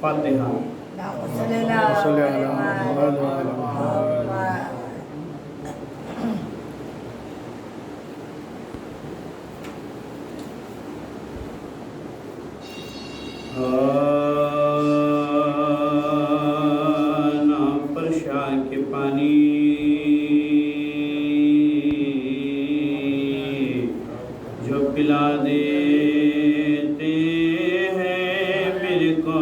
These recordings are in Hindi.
फातिहा। परशां के पानी जो पिला देते हैं मेरे को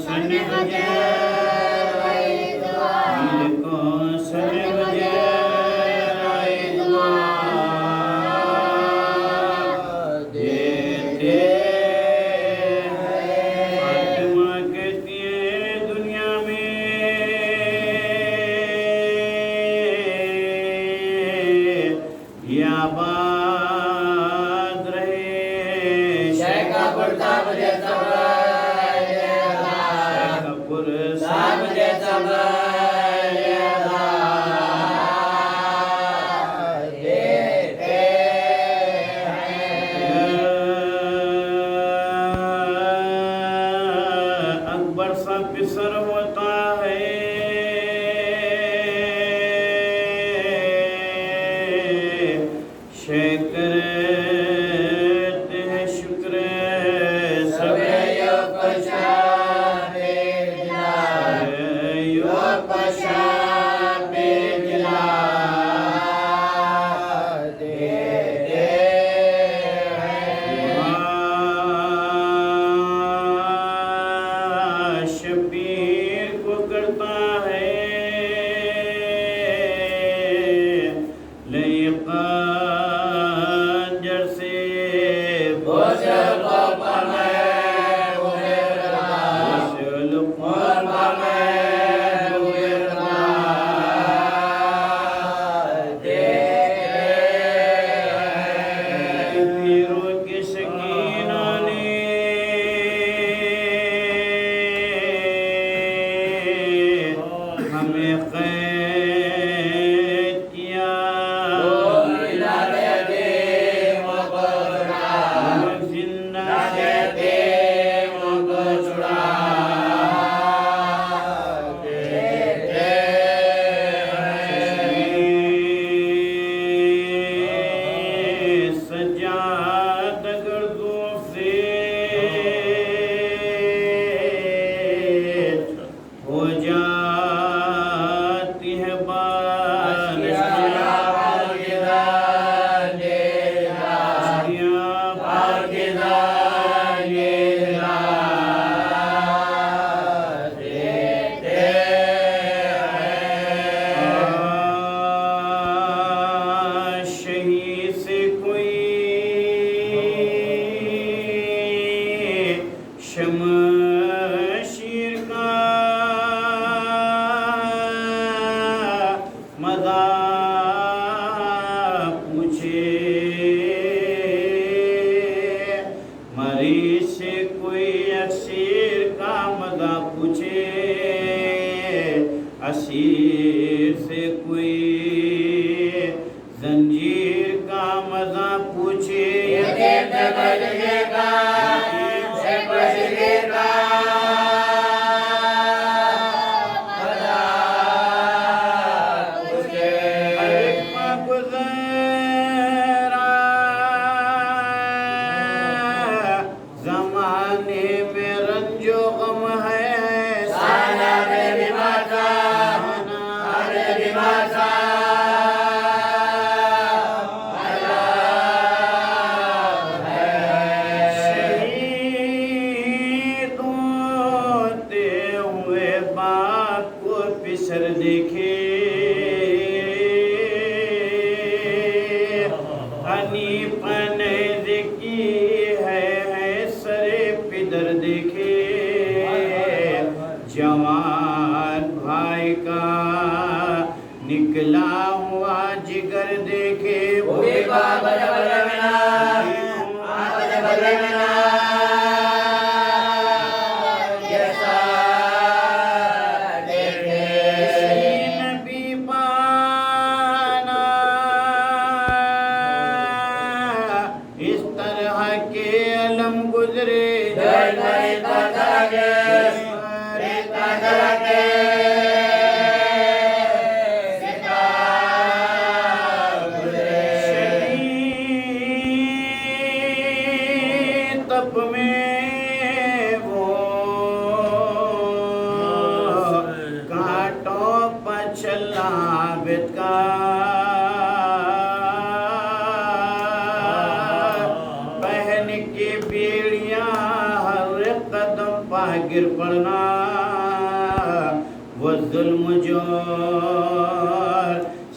सन बजे, मेरे को सन बजे देते हैं। फातिमा कहती है दुनिया में या आबाद रहे शेखपुर साहब जैसा शेखपुर साहब जैसा अकबर सा पिसर होता है करते हैं शुक्र सबे यो पशाबे जिला देते हैं। शबीर को करता है लयका शमशीर का मदा पूछे मरीज से कोई असीर का मदा पूछे असीर से कोई जंजीर का मदा पूछे जमाने में रंजो गम है साना में बीमार था बीमार था शहीद होते हुए बाप को पिसर देखे हनीफन की पिदर देखे जवान भाई का निकला हुआ जिगर देखे नबी पाना इस तरह के अलम गुजरे तप में वो कांटों पर चला बितका पहन के बेड़ियां हर कदम पा गिर पड़ना वो जुल्म जो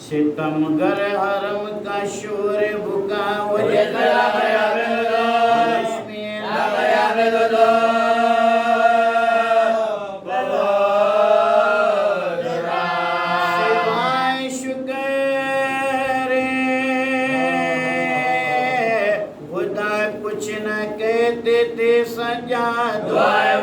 सितमगर हरम का शोर बुका वो सिवाय शुक्र खुदा कुछ न कहते थे सजा दुआए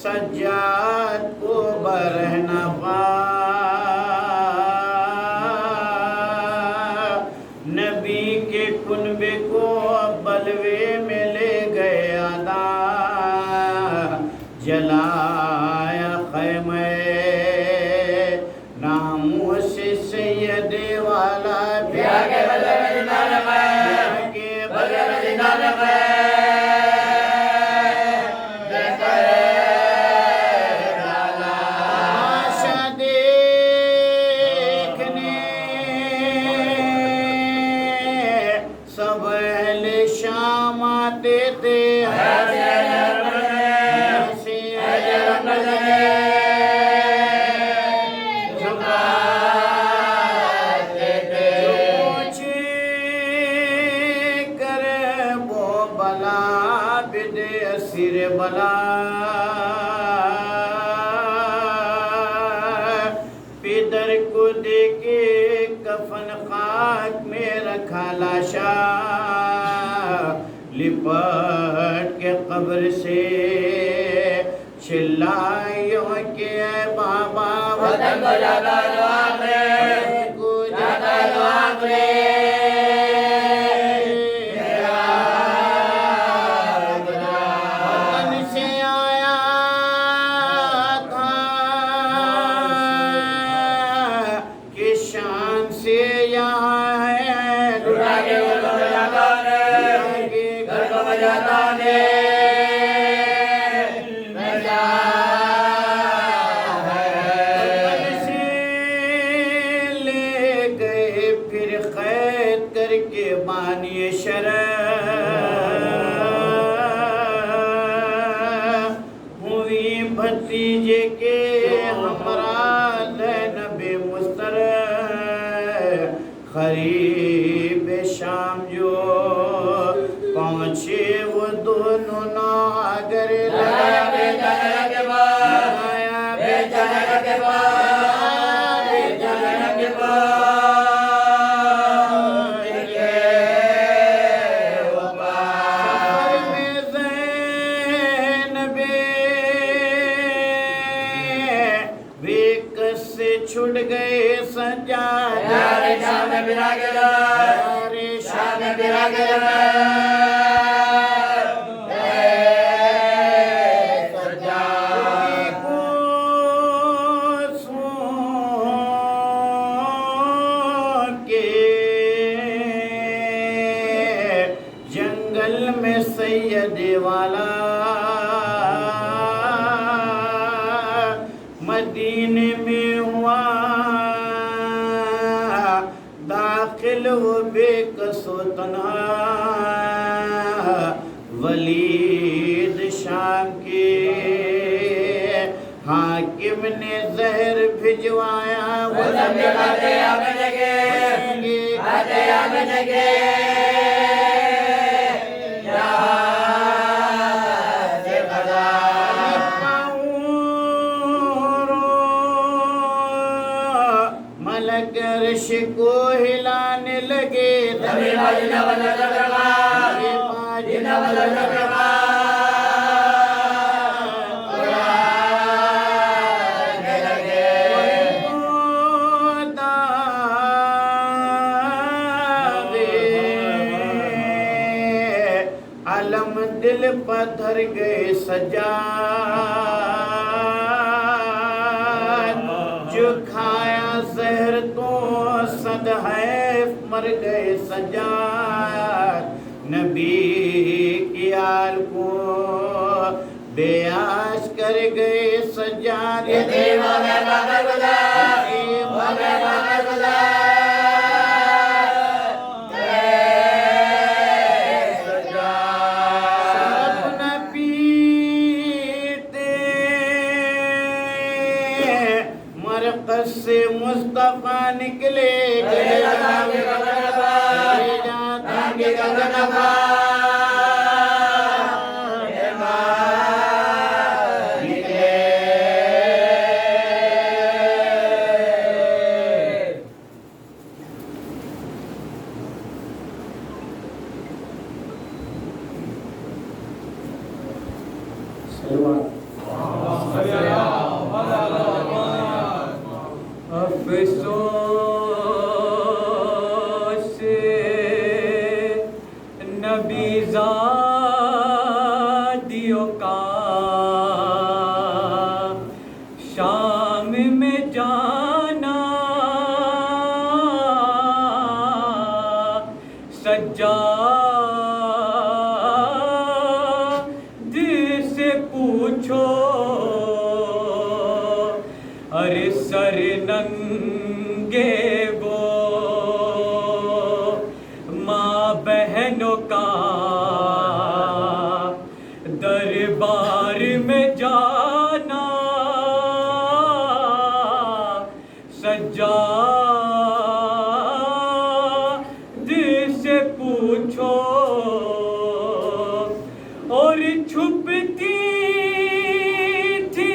सज्जाद को बरहना पा नबी के कुनबे को बलवे में ले गए आदा जलाया खैमे नामों से सैयद वाला के बगल सब अहले शाम आते थे कर वो बला बिदे सिर बला पिदर को देके कफन खाक में रखा लाशा लिपट के कब्र से चिल्लायों के बाबा वतन को जाता जो आखरे को जाता जो आखरे वतन से आया था कि शान से यहाँ है लुटा के घर को बजाता ने फिर कैद करके बानिए शरह हुई भतीजे के हमरा ज़ैनबे मुस्तर खरीब शाम जो पहुँचे वो दोनों नागर लगाया बेचारा के छुट गए सज्जाद शाम बिरागला शाम बिरागला सज्जाद को सोच के जंगल में सैयद वाला मदीने में हुआ दाखिल हो बेकसो तन्हा वलीद शाम के हाकिम ने जहर भिजवाया वो आते आने लगे अर्श को हिलाने लगे अलम दिल पत्थर गए सजाद, जो खाया जहर तो सद है मर गए सजाद। नबी की आल को बेआस कर गए सजाद। मरकज से मुस्तफा निकले अफसोस नबीज़ादियों का शाम में जाना, सज्जाद से पूछो अरे सर नंगे वो माँ बहनों का दरबार में जाना, सज्जाद से पूछो और छुपती थी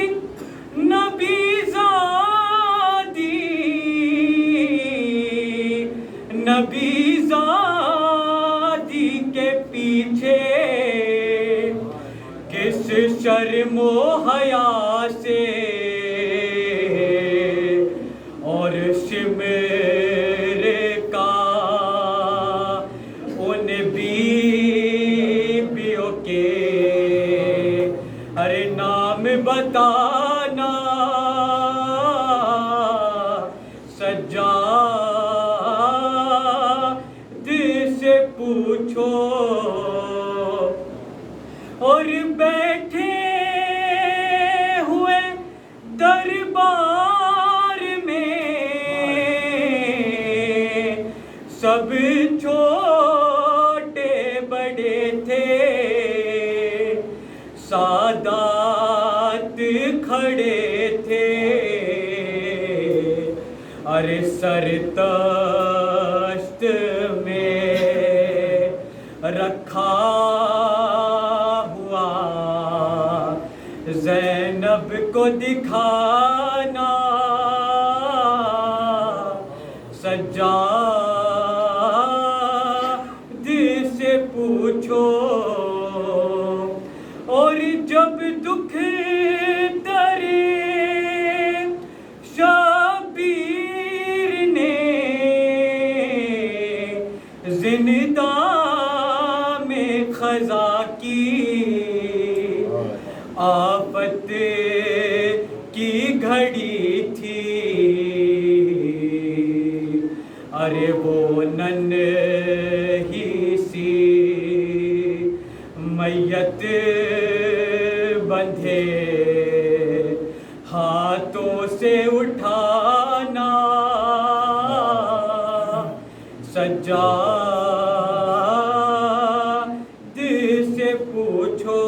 नबीज़ादी के पीछे किस शर्मो हया से और शिमरे का उन बीबियों के अरे नाम बताना, सज्जाद से पूछो और बैठे हुए दरबार में सब छोटे बड़े थे, सादात खड़े थे। अरे सरतश्त में रखा हुआ ज़ैनब को दिखाना, सज्जाद से पूछो और जब दुख दरे शबीर ने जिंदा में खजा की, आफत की घड़ी थी। अरे वो नन्ही सी मैयत बंधे हाथों से उठाना, सज्जाद से पूछो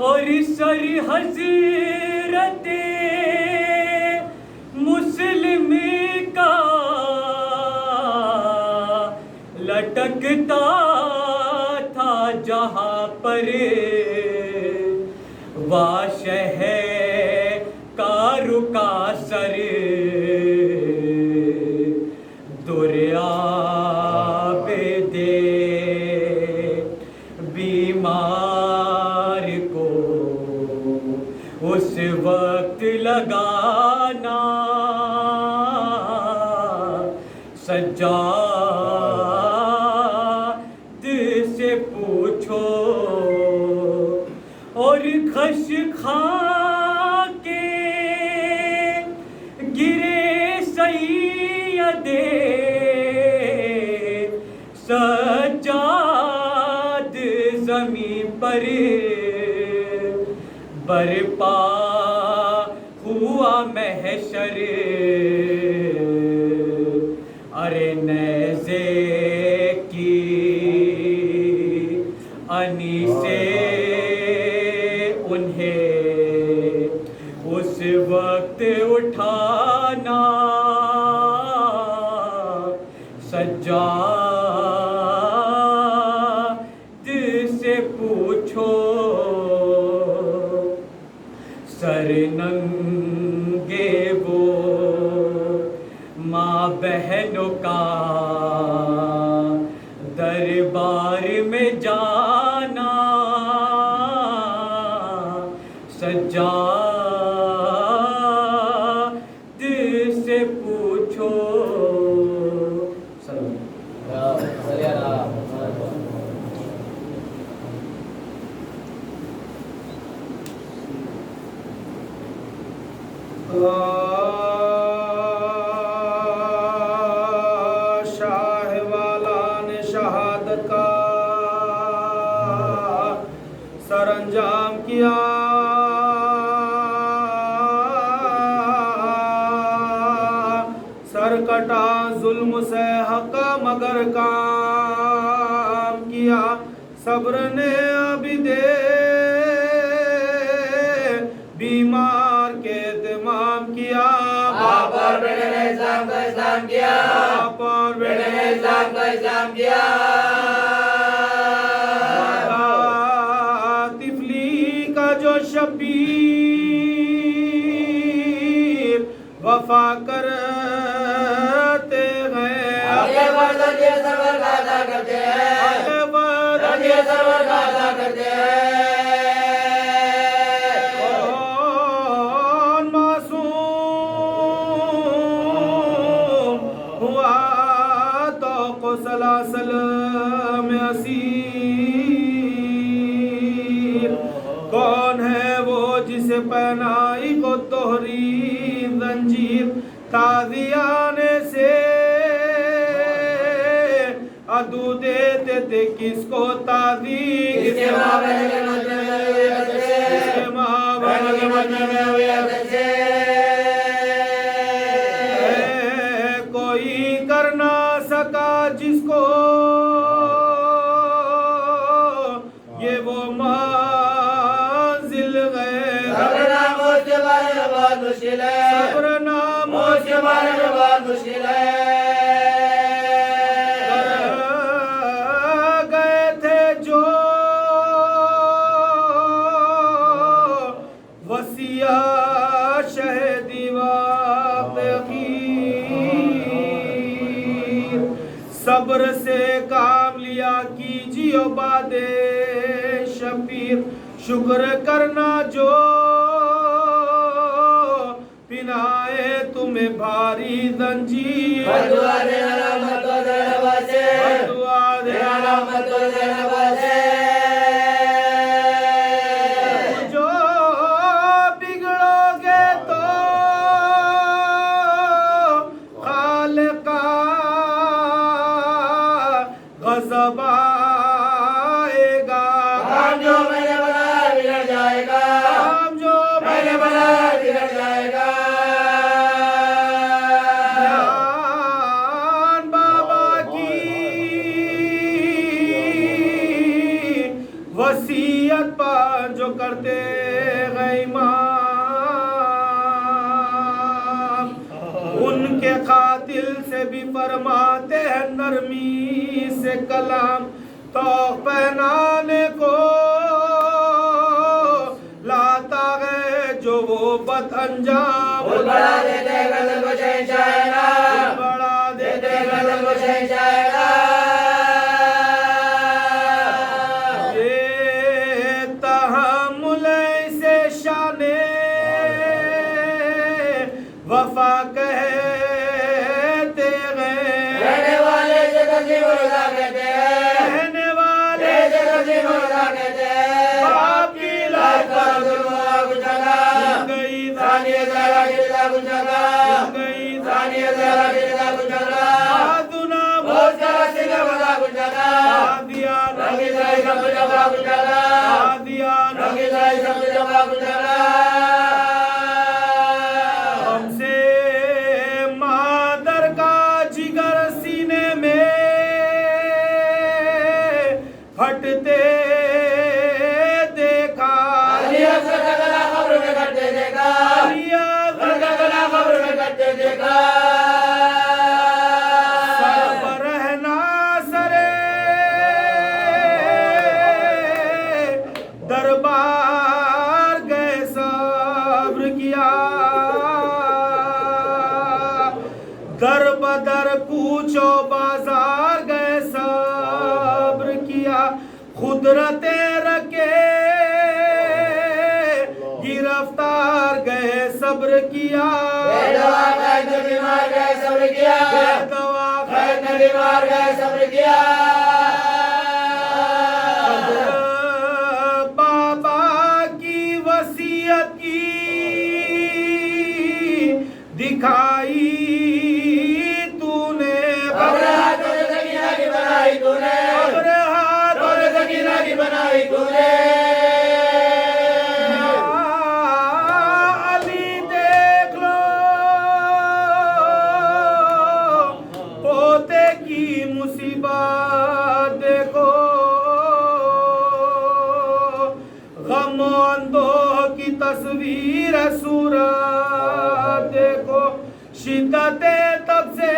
और सर हज़रत मुस्लिम का लटकता था जहाँ पर वाशह का रुका सर, दुर्याब दे लगाना सज्जाद से पूछो और खश खा के गिरे सैयदे सज्जाद ज़मीं पर बरपा हुआ महशर अरे नेज़े की अनी से उन्हें उस वक्त उठाना सज्जाद से पूछो सर नंगे वो माँ बहनों का दरबार में जाना सज्जाद से पूछो शाह वाला ने शहादत का सरंजाम किया सर कटा जुल्म से हक मगर काम किया सब्र ने अबिदे बीमार के इत्माम किया बाप और बेटे ने इस्लाम का इस्लाम किया बाप और बेटे ने इस्लाम का इस्लाम किया तिफली का जो शबीर वफा करते हैं आगे बढ़ दर्जे सरवर का अदा करते हैं दर्जे सरवर का अदा करते हैं सलासल में असीर कौन है वो जिसे पहनाई को तोहरी जंजीर ताज़ियाने से अदू देते थे किसको ताज़ीर इसके माँ बहन के मजमे में हुए बच्चे इसके माँ बहन के मजमे में हुए बच्चे कोई कर ना सका जिसको ये वो मंजिल गए सब्र नाम उसके बारे में बहुत मुश्किल है सब्र नाम उसके बारे में बहुत मुश्किल है गए थे जो वसिया शहीदी सब्र से काम लिया कीजिए बादे शबीर शुक्र करना जो पिनाए तुम्हें भारी जंजीर बदुआ देना रहमत को देने वाले बदुआ देना रहमत को देने वाले जो बिगड़ोगे तो खालिका गज़ब आएगा काम जो मैंने बनाया बिगड़ जाएगा काम जो मैंने बनाया बिगड़ जाएगा ध्यान बाबा की वसीयत पर जो करते गए इमाम उनके कातिल से भी फरमाते हैं नरमी से कलाम तो पहनाने को लाता है जो वो बद अंजाम बढ़ा देते गजल को शहंशाहना बढ़ा देते गजल को शहंशाहना ये तहम्मुल से शाने बसी मौला कहते हैं बाप की लाश पर दुआ गुजारा गई सानिया जरा गिरदा गुजारा गई सानिया जरा गिरदा गुजारा दुना बहुत सारा सिंह बजा गुजारा दिया रंगी जाए सब जबा गुजारा दिया रंगी जाए सब जबा गुजारा हमसे मादर का जिगर सीने में फटते देखा अलिया सरगला खबर में करते देखा अलिया सरगला खबर में करते देखा सर पर रहना सरे दरबार गए सब्र किया दर बदर कूचो बाजार गए सब्र किया खुदरते रखे गिरफ्तार गए सब्र किया दवा खैर नबी मार गए सब्र किया दवा खैर नबी मार गए सब्र किया बाबा की वसीयत की दिखाई तूने खबर हाथों से सकीना की बनाई तूने खबर हाथों से सकीना की बनाई तूने अली देख लो पोते की मुसीबत देखो गम अंदोह की तस्वीर सूरत देखो शिद्दत तब से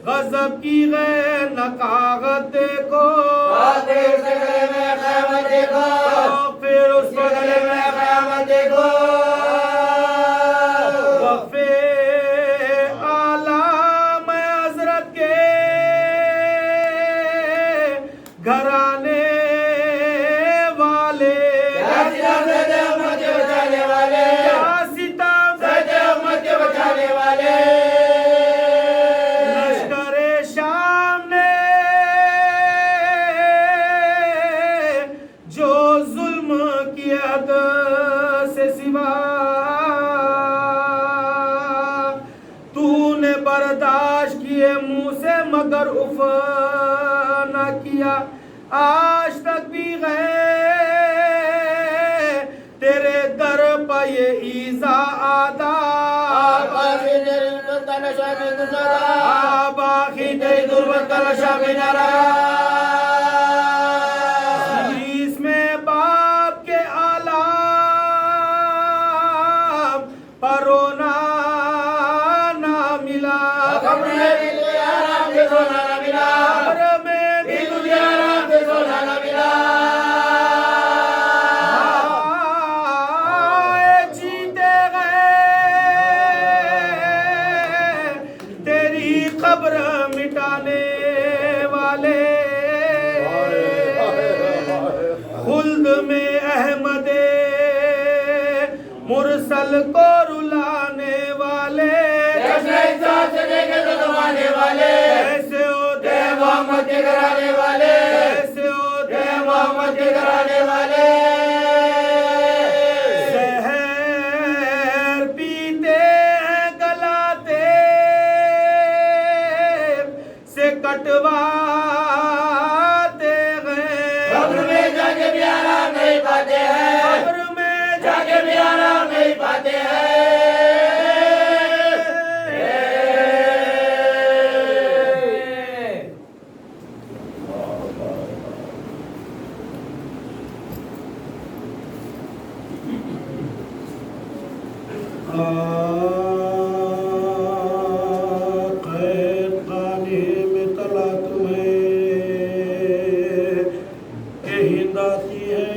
गजब की गैर नकागत देखो फिर उस गले में क़यामत देखो फिर उस गले में क़यामत देखो वफ़े आलाम हज़रत के घराने वाले क्या सितम से उम्मत के बचाने वाले क्या सितम से उम्मत के बचाने वाले लश्करे शाम ने जो जुल्म किया हद से सिवा तूने बर्दाश्त किए मुंह से मगर उफ न किया आज तक भी गए तेरे दर पर ये ईजा आदा आबाखी तेरी गुर्बत का नशा में न रहा इसमें बाप के आलाम परोना ना मिला कब्र में भी तुझे आराम से सोना न मिला कब्र में भी तुझे आराम से सोना न मिला जीते गए तेरी खबर मिटाने वाले खुल्द में अहमदे मुरसल को रुलाने वाले जश्न इंसाफ से देखे तो दबाने वाले ऐसे होते मोहम्मद के घराने वाले ऐसे होते मोहम्मद के घराने वाले जहर पीते हैं गलाते से कटवाते हैं कब्र में जाके भी आराम नहीं पाते हैं कब्र में जाके भी आराम नहीं पाते हैं खैर खाने में तला तुम्हें के हिंदाती है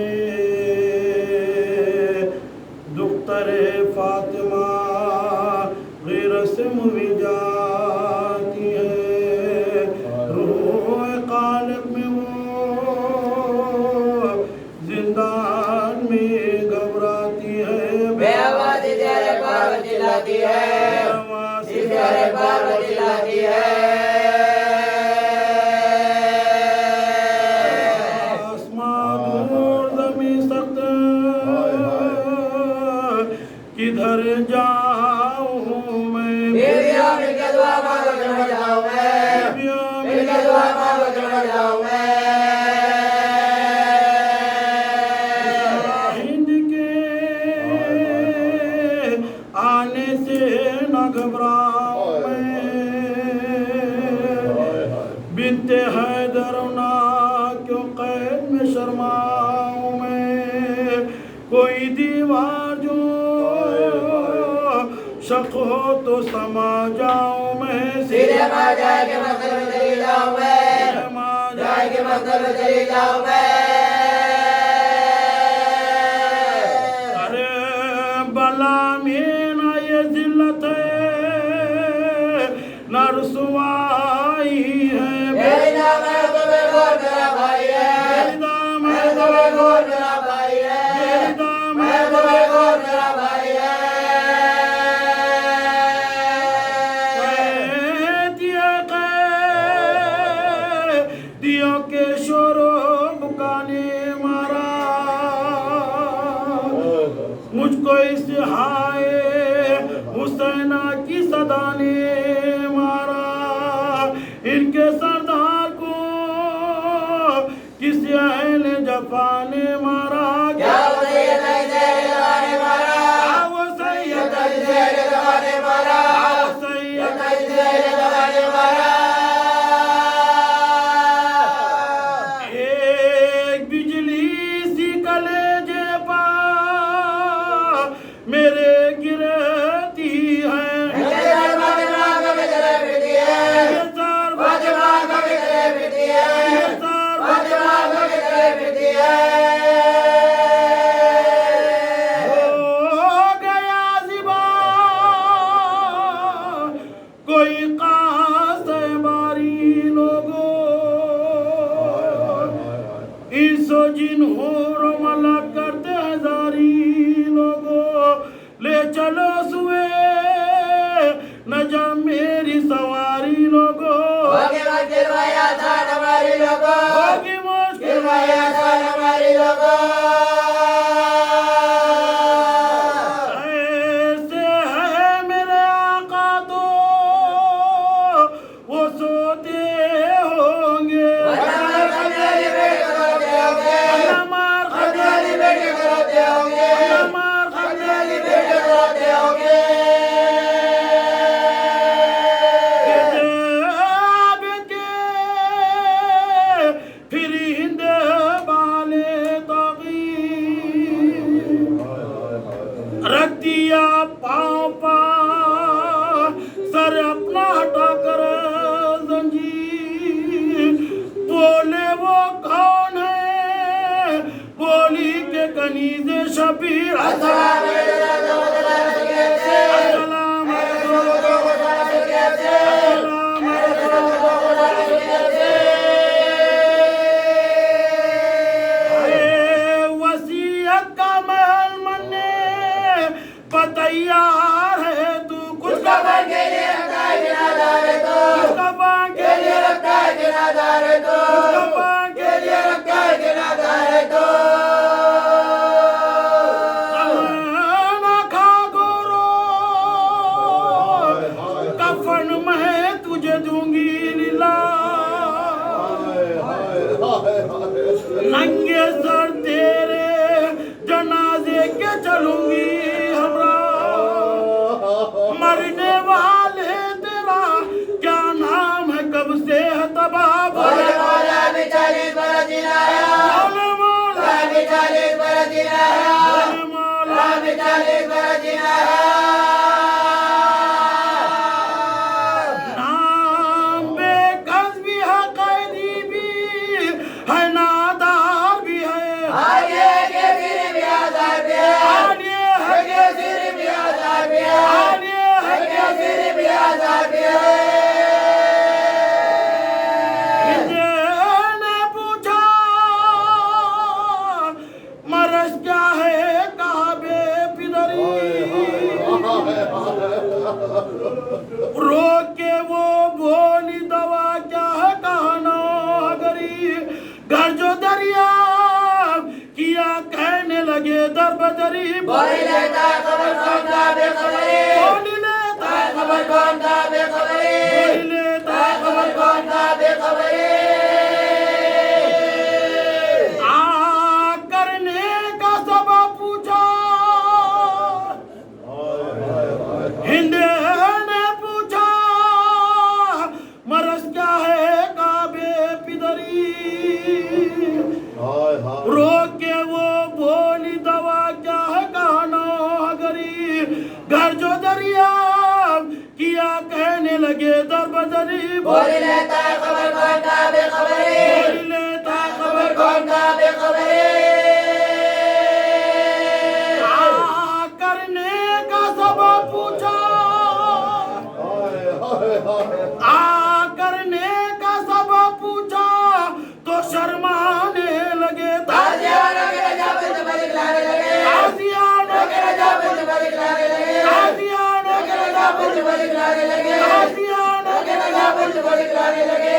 दुख्तरे फातिमा गैर से मुवी जाती है रूह कालब में वो जिंदान में घबराती है बेआवाज़ी तेरे पार्वती वज्र बन जाऊं मैं। हिंद के आने से न घबराऊं मैं, बिनते हैदर ना क्यों कैद में शर्माऊं मैं। कोई दीवार जो शक हो तो समा जाऊं मैं, सीधे मार जाए के मंदिर में चली जाऊं मैं, जाए के मंदिर में चली जाऊं मैं। अरे बला में ना ये जिल्लत है ना रुसवाई है, मेरी नाम है तुम्हें गोर मेरा भाई है, मैं तुम्हें गोर मेरा भाई है, मैं तुम्हें गोर मेरा भाई है। दियो के शोरो बुकाने मारा, मुझको इस हाय हुसैना की सदा ने मारा। इनके सरदार को किसी अहले जफा ने मारा, क्या वो सैयद अजहर ने मारा, वो सैयद अजहर ने मारा, सैयद अजहर ने मारा। एक बिजली सी कलेजे पा मेरे गिरती है, कोई कास बारी लोगों इसो जिन हो मलक करते हजारी लोगों। ले चलो सुए न जा मेरी सवारी लोगों, होगी मुश्किल आसान हमारी लोगों, होगी मुश्किल आसान हमारी लोगों। ऐसे है मेरे आका तो वो सोते होंगे, फिर हिंद बाले रख दिया पाँव पा सर अपना हटा कर जंजीर। बोले वो कौन है, बोली के कनीज़े शबीर। अस्सलाम वसीयत का महल मन्ने तैयार है तू, कुछ कफन के लिए रखता है जिनादार है तो, कफन के लिए रखता है जिनादार है तो, कफन के लिए रखता है जिनादार है तो। ना खा गोरो कफन मैं तुझे दूंगी लीला, नंगे सर तेरे जनाजे के चलूंगी हमरा। मरने वाले तेरा क्या नाम है, कब से है तबाह। बोले मौला भी 40 बरस जिनाया, बोले मौला भी 40 बरस जिनाया, बोले मौला भी 40 बरस जिनाया। नाम बेकस भी है, कैदी भी है, नादार भी है, आगे के सिर भी आजाद भी है, आगे है के सिर भी आजाद भी है, आगे है के सिर भी आजाद भी है। ने पूछा मरस क्या है, कहा बेपिदरी। रो के वो बोली दवा क्या है, कहा नागरी। घर जो दरिया किया कहने लगे दर बदरी। बोली लेता है खबर कौन था बेखबरी, बोली लेता खबर कौन था बेखबरी, बोली लेता खबर कौन था बेखबरी। गरीब हाय हाय रोक के वो बोली दवा क्या है कहना गरीब घर जो दरिया किया कहने लगे दर बदरी बोल लेता है खबर कौन का बेखबरी बोल लेता है खबर कौन का बेखबरी करने का सबब पूछा हाय हाय हाय करने का सबब पूछा तो शर्माने लगे ताजियानों के रजा पे जब दिखलाने लगे ताजियानों के रजा पे जब दिखलाने लगे ताजियानों के रजा पे जब दिखलाने लगे ताजियानों के रजा पे जब दिखलाने लगे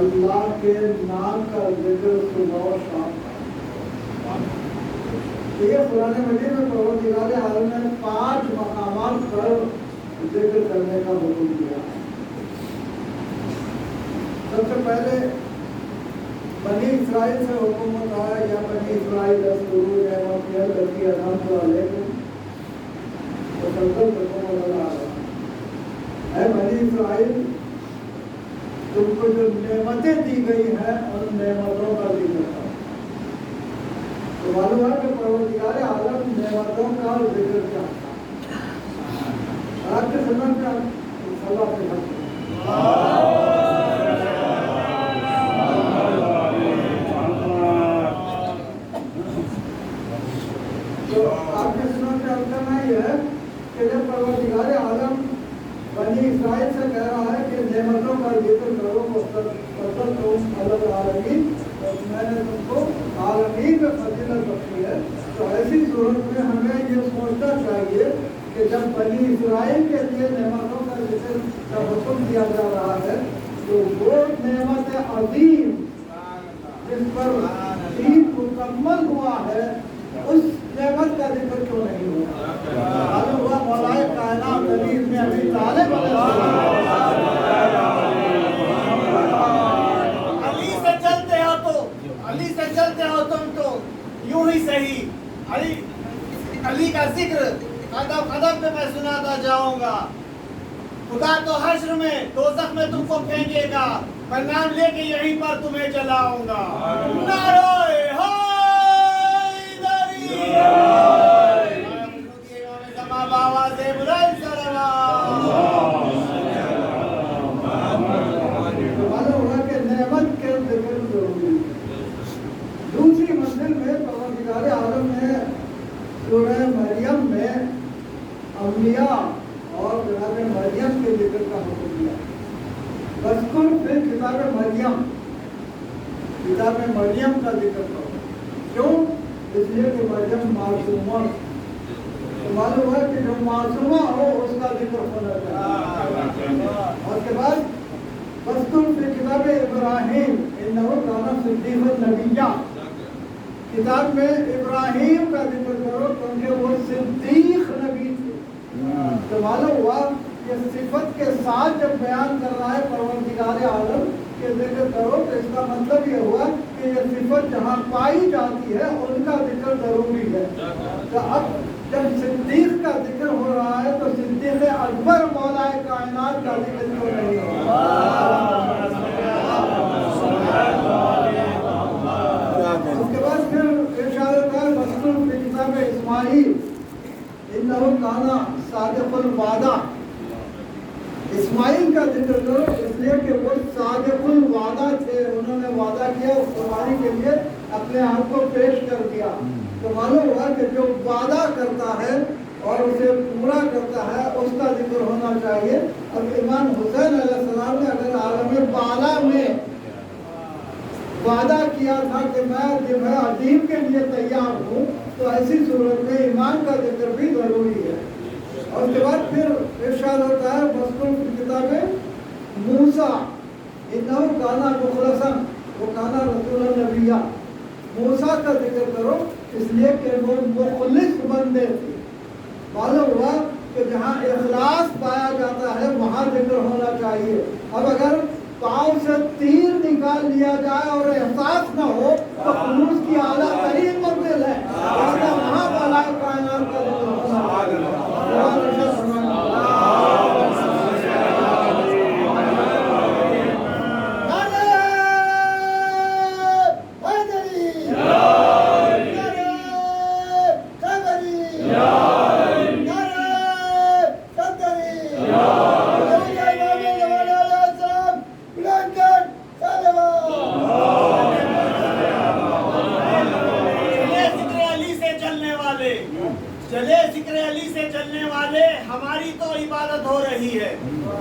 अल्लाह के नाम का जिक्र सुबह और शाम ये पुराने मजीद में परवरदिगार आलम ने 5 मकामात पर जिक्र करने का हुक्म दिया। सबसे पहले बनी इस्राइल से हुक्म होता है या बनी इस्राइल दस्तूर लगी अलहमदुलिल्लाह मुसलसल हुक्म लगा है बनी इस्राइल तुमको जो नेमतें दी गई हैं उन नेमतों का जिक्र करो। तो मालूम है कि परवरदिगार आलम नेमतों का जिक्र क्या आपके समझ में अल्लाह के हक तो आपके समझ में अंतर नहीं है कि जब परवरदिगार आलम बनी इस्राइल से कह रहा है कि नेमतों का जिक्र करो मुस्तक़िल तुम अलग आलमीन मैं इब्राहीम में फजीलत बख्शी है। तो ऐसी सूरत में हमें ये सोचना चाहिए कि जब बनी इस्राइल के लिए नेमतों का जिक्र का हुक्म दिया जा रहा है तो वो नेमत अजीम जिस पर दीन मुकम्मल हुआ है उस नेमत का जिक्र क्यों नहीं हुआ? मालूम हुआ मौलाए कायनात अली इब्न अबी तालिब अली से चलते हो तुम तो यूं ही सही। अली का जिक्र कदम कदम पे मैं सुनाता जाऊंगा। खुदा तो हश्र में दोज़ख में तुमको फेंकेगा, मैं नाम लेके यहीं पर तुम्हें जलाऊंगा। नारे हैदरी जमा बाबा से बुलंद सलाम। मालूम हुआ कि नेमत के जिक्र जरूरी है। दूसरी मंजिल में परवरदिगार आलम ने सूरह मरियम में अंबिया और जनाब मरियम के जिक्र का हुक्म दिया। वज़कुर फिर किताब मरियम का जिक्र करो। क्यों? इसलिए कि मरियम मासूमा। तो मालूम है कि जो मासूमा हो उसका जिक्र होना चाहिए। और उसके बाद वज़कुर फिर किताब इब्राहीम इन्नहु काना सिद्दीक़न नबिय्या। किताब में इब्राहीम का जिक्र करो क्योंकि वो सिद्दीक नबी थे। तो मालूम हुआ कि सिफत के साथ जब बयान कर रहा है परवरदिगार आलम के जिक्र करो तो इसका मतलब ये हुआ कि ये सिफत जहाँ पाई जाती है उनका जिक्र जरूरी है। तो अब जब सिद्दीक का जिक्र हो रहा है तो सिद्दीक अकबर मौलाए कायनात का जिक्र क्यों नहीं हो रहा? उसके बाद फिर इरशाद है मज़कूर फिल किताब इस्माईल इन्नहु काना सादिकुल वादा। इस्माईल का जिक्र करो इसलिए कि वो सादिकुल वादा थे, उन्होंने वादा किया उस कुर्बानी के लिए अपने आप को पेश कर दिया। तो मालूम हुआ कि जो वादा करता है और उसे पूरा करता है उसका जिक्र होना चाहिए। अब इमाम हुसैन अलैहिस्सलाम ने अगर आलम बाला में वादा किया था कि मैं जब है अजीम के लिए तैयार हूँ तो ऐसी सूरत में ईमान का जिक्र भी जरूरी है। और उसके बाद फिर इरशाद होता है मज़कूर फिल किताब मूसा इन्नहु काना मुखलसन वो काना रसूलन नबिय्या। मूसा का जिक्र करो इसलिए कि वो मुखलिस बंदे थे। मालूम हुआ कि जहाँ इखलास पाया जाता है वहाँ जिक्र होना चाहिए। अब अगर पाँव से तीर निकाल लिया जाए और एहसास न हो तो खुलूस की आला तरीन मंजिल है। वहाँ मौलाए कायनात का जिक्र होना चले जिक्र अली से चलने वाले हमारी तो इबादत हो रही है।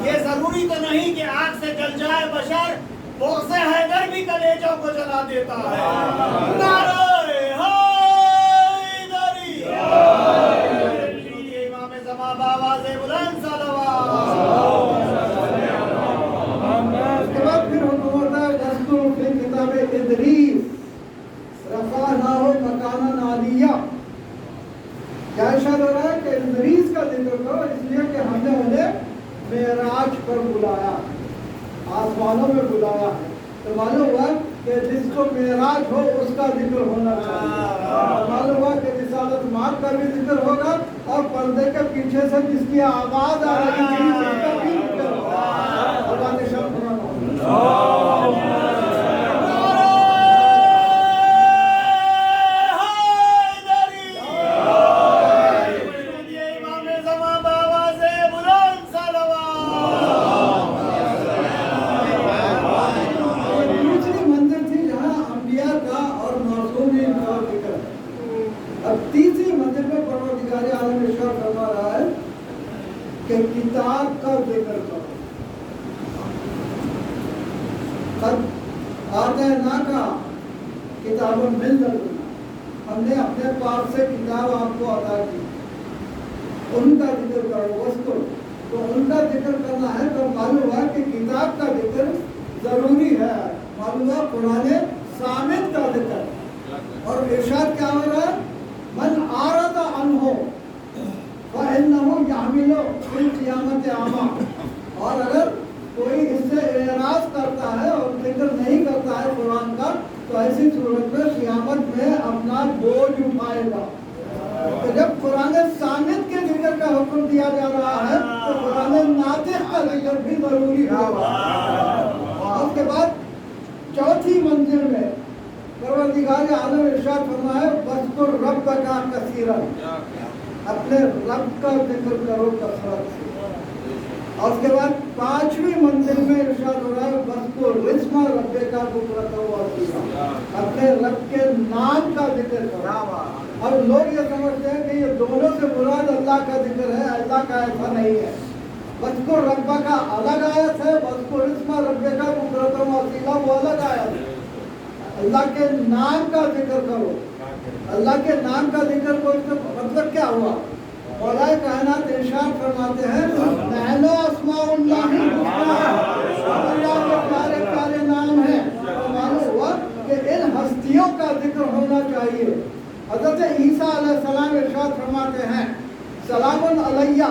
ये जरूरी तो नहीं कि आग से जल जाए बशर, बोक्से हैदर भी कलेजों को जला देता है। नारे हैदरी इमाम ज़मा बाबा से बुलंद सलावत। उसके बाद फिर हुक्म होता है वज़कुर फिल किताब इदरीस रफ़अनाहु मकानन आलिया। क्या इरशाद हो रहा है कि इदरीस का जिक्र करो इसलिए कि हमने उन्हें मेराज पर बुलाया, आसमानों में बुलाया है। तो मालूम हुआ कि जिसको मेराज हो उसका जिक्र होना चाहिए। मालूम हुआ कि रिसालत मार्ग का भी जिक्र होगा और पर्दे के पीछे से जिसकी आवाज आ रही थी उसका भी जिक्र होगा। अल्लाह ने शब्द किताब का जिक्र करो। आते ना का किताब मिल हमने अपने पास से किताब आपको अता की, उनका जिक्र करो वस्तु। तो उनका जिक्र करना है तो मालूम हुआ कि किताब का जिक्र जरूरी है, मालूम हुआ पुराने सामित का जिक्र। और इरशाद क्या हो रहा है, मन आरदा अनहो फइन्नहु यहमिलु फिल क़ियामत आमा। और अगर कोई इससे एराज करता है और जिक्र नहीं करता है कुरान का, तो ऐसी सूरत में क़ियामत में अपना बोझ उठाएगा। तो जब कुरान सामित के जिक्र का हुक्म दिया जा रहा है तो कुरान नातिक़ का जिक्र भी जरूरी होगा। उसके बाद चौथी मंजिल में परवरदिगार आलम इरशाद फरमाए वज़्कुर रब्बका कसीरन, अपने रब का जिक्र करो कसरत से। और उसके बाद पांचवी मंजिल में इरशाद हो रहा है वज़्कुर इस्मा रब्बिका बुक्रतन व असीला, अपने रब के नाम का जिक्र करो। अब लोग ये समझते हैं कि ये दोनों से मुराद अल्लाह का जिक्र है, अल्लाह का ऐसा नहीं है। वज़्कुर रब्बका अलग आयत है, वज़्कुर इस्मा रब्बिका बुक्रतन व असीला वो अलग आयत है। अल्लाह के नाम का जिक्र करो। अल्लाह के नाम का जिक्र करो तो मतलब क्या हुआ? मौलाए कायनात इरशाद फरमाते हैं नहनो अस्माउल्लाहि हुस्ना, अल्लाह के प्यारे प्यारे नाम हैं। तो मालूम हुआ कि इन हस्तियों का जिक्र होना चाहिए। हज़रत ईसा अलैहिस्सलाम इरशाद फरमाते हैं सलामुन अलैया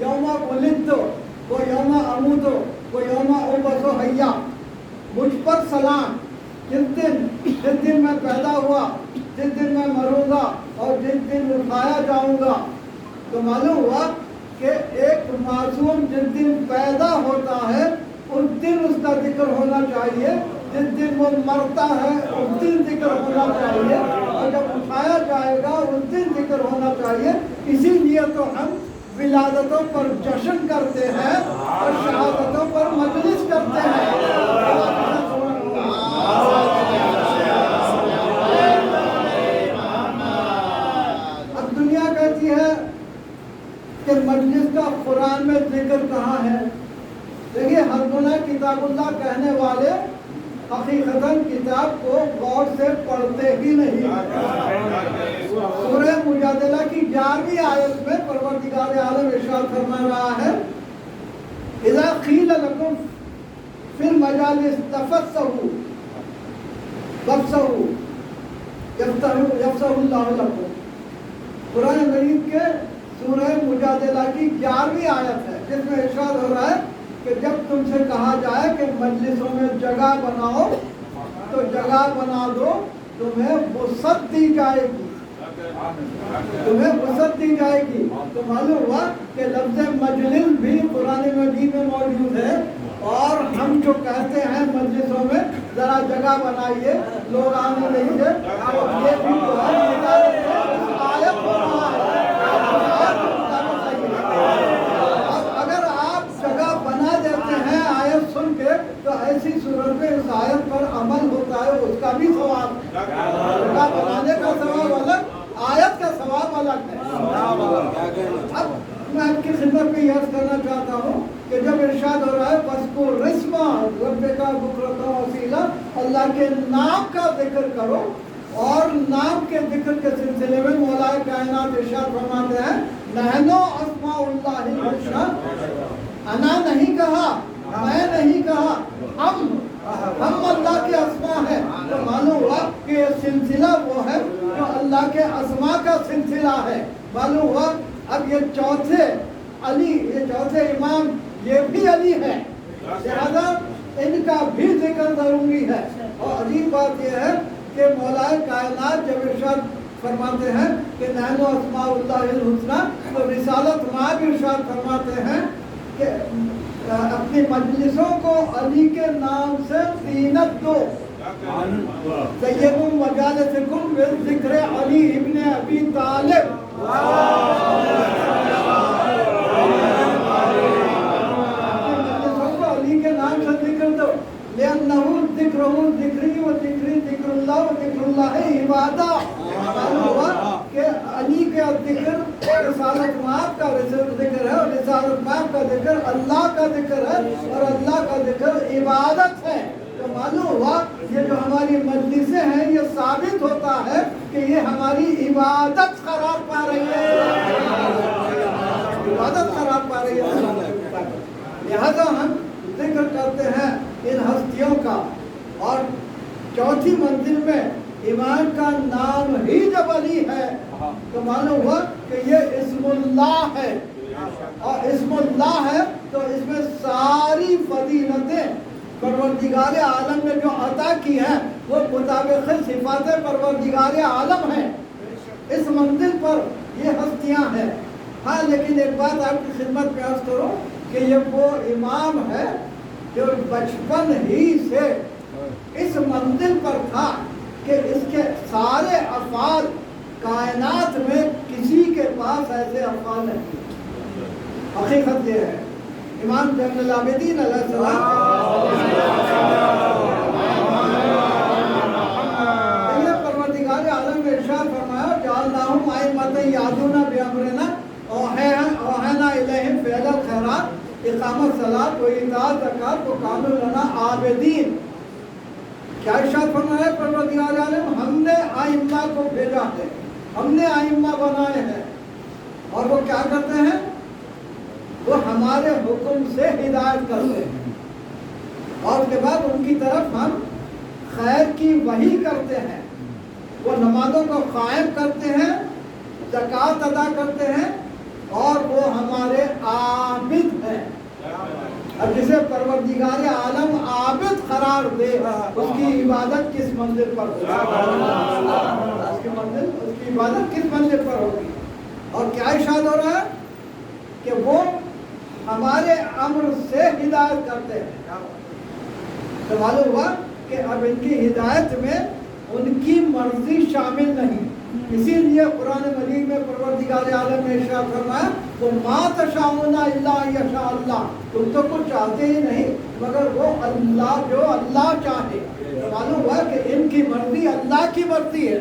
यौमा वुलिदतु व यौमा अमूतु व यौमा उबअसु हय्या, मुझ पर सलाम जिस दिन मैं पैदा हुआ, जिस दिन मैं मरूंगा और जिस दिन उठाया जाऊंगा। तो मालूम हुआ कि एक मासूम जिस दिन पैदा होता है उस दिन उसका जिक्र होना चाहिए, जिस दिन वो मरता है उस दिन जिक्र होना चाहिए, और जब उठाया जाएगा उस दिन जिक्र होना चाहिए। इसीलिए तो हम विलादतों पर जश्न करते हैं और शहादतों पर मजलिस करते हैं। अब दुनिया कहती है कि मजलिस का कुरान में जिक्र कहाँ है। देखिए हर गुना किताबुल्लाह कहने वाले हकीकतन किताब को गौर से पढ़ते ही नहीं। सूरह मुजादिला की 11वीं आयत में परवरदिगार आलम इरशाद फरमा रहा है इज़ा क़ील लकुम फिल मजालिस तफस्सहू वफ़्सहू यफ़्सहुल्लाहु लकुम। कुरान मजीद के सूरह मुजादिला की 11वीं आयत है जिसमें इरशाद हो रहा है कि जब तुमसे कहा जाए कि मजलिसों में जगह बनाओ तो जगह बना दो, तुम्हें वुसअत दी जाएगी, तुम्हें वुसअत दी जाएगी। तो मालूम हुआ कि लफ्ज़ मजलिस भी कुरान मजीद में मौजूद है। और हम जो कहते हैं मजलिसों में जरा जगह बनाइए, लोग आने दीजिए, तो ये भी तो आयत हो रहा है। अगर आप जगह बना देते हैं आयत सुन के, तो ऐसी सूरत में इस आयत पर अमल होता है, उसका भी सवाब। जगह बनाने का सवाब अलग, आयत का सवाब अलग है। अब मैं आपकी खिदमत में याद करना चाहता हूँ कि जब इरशाद हो रहा है वज़्कुर इस्मा रब्बिका बुक्रतन व असीला, अल्लाह के नाम का जिक्र करो। और नाम के जिक्र के सिलसिले में मौलाए कायनात इरशाद फरमाते हैं नहनो अस्माउल्लाहि हुस्ना, अना नहीं कहा, मैं नहीं कहा, हम अल्लाह के अस्मा है। तो मालूम हुआ कि ये सिलसिला वो है जो अल्लाह के अस्मा का सिलसिला है। मालूम हुआ अब ये चौथे अली, ये चौथे इमाम, ये भी अली है, लिहाजा इनका भी जिक्र जरूरी है। और अजीब बात यह है कि मौलाए कायनात जब इरशाद फरमाते हैं कि नहनु अस्माउल्लाहिल हुस्ना, तो रिसालत माँ भी इरशाद फरमाते हैं कि अपनी मजलिसों को अली के नाम से ज़ीनत दो। ज़य्यिनु मजालिसकुम बिज़िक्र अली इब्न अबी तालिब। अली के नाम से जिक्र दो, लिअन्नहु ज़िक्रुहु ज़िक्री व ज़िक्री ज़िक्रुल्लाह व ज़िक्रुल्लाह इबादा। हुआ कि अली का जिक्र रिसालत माप का जिक्र है, और रिसालत माप का जिक्र अल्लाह का जिक्र है, और अल्लाह का जिक्र इबादत है। तो मालूम हुआ ये जो हमारी मजलिसें हैं ये साबित होता है कि ये ये हमारी इबादत खराब पा रही है, इबादत खराब पा रही है। लिहाजा हम जिक्र करते हैं इन हस्तियों का। और चौथी मंजिल में ईमान का नाम ही जब अली है तो मालूम हुआ कि ये इस्मुल्लाह है, और इस्मुल्लाह है तो इसमें सारी फजीलतें परवरदिगार आलम ने जो अता की है वो मुताबिक सिफात परवरदिगार आलम है। इस मंजिल पर ये हस्तियां हैं। हाँ, लेकिन एक बात आपकी खिदमत में अर्ज करो कि ये वो इमाम है जो बचपन ही से इस मंजिल पर था कि इसके सारे अफ़ाल कायनात में किसी के पास ऐसे अफ़ाल नहीं। हकीकत ये है, इमाम ज़ैनुल आबिदीन अलैहिस्सलाम ये परवरदिगार आलम ने इरशाद फरमाया जअलनाहुम अइम्मतन यहदूना बिअमरिना औहैना इलैहिम फ़िअलल खैरात इक़ामत सलात व इताअत ज़कात व कानू लना आबिदीन। क्या इरशाद फरमाया परवरदिगार आलम, हमने आइम्मा को भेजा है, हमने आइम्मा बनाए हैं, और वो क्या करते हैं, वो हमारे हुक्म से हिदायत करते हैं, और उसके बाद उनकी तरफ हम खैर की वही करते हैं। वो नमाजों को कायम करते हैं, ज़कात अदा करते हैं, और वो हमारे आबिद हैं। अब जिसे परवरदिगार आलम आबिद करार दे उसकी इबादत किस मंजिल पर होगी, उसकी इबादत किस मंजिल पर होगी। और क्या इरशाद हो रहा है कि वो हमारे अम्र से हिदायत करते हैं। तो मालूम हुआ कि अब इनकी हिदायत में उनकी मर्जी शामिल नहीं। इसीलिए कुरान मजीद में परवरदिगार आलम ने इरशाद फरमाया वो मा तशाऊना इल्ला यशा अल्लाह, तुम तो कुछ चाहते ही नहीं मगर वो अल्लाह जो अल्लाह चाहे। तो मालूम हुआ कि इनकी मर्जी अल्लाह की मर्जी है,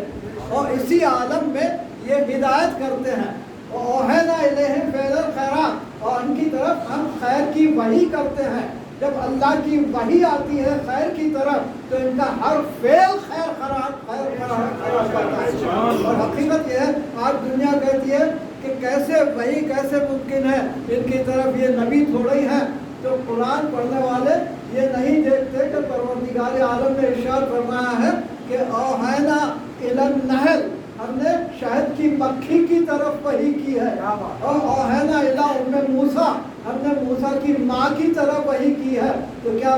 और इसी आलम में ये हिदायत करते हैं। औहैना इलैहिम फ़िअलल खैरात, और इनकी तरफ हम खैर की वही करते हैं। जब अल्लाह की वही आती है खैर की तरफ तो इनका हर फेल खैर करता है। और हकीकत यह है, आज दुनिया कहती है कि कैसे वही कैसे मुमकिन है, इनकी तरफ ये नबी थोड़ा ही है। तो कुरान पढ़ने वाले ये नहीं देखते कि परवरदिगार आलम ने इरशाद फरमाया है कि औहैना इलन नहल, हमने शहद की मक्खी की तरफ वही की है, और औहैना इला उम्मे मूसा, हमने मूसा की माँ की तरफ वही की है। तो क्या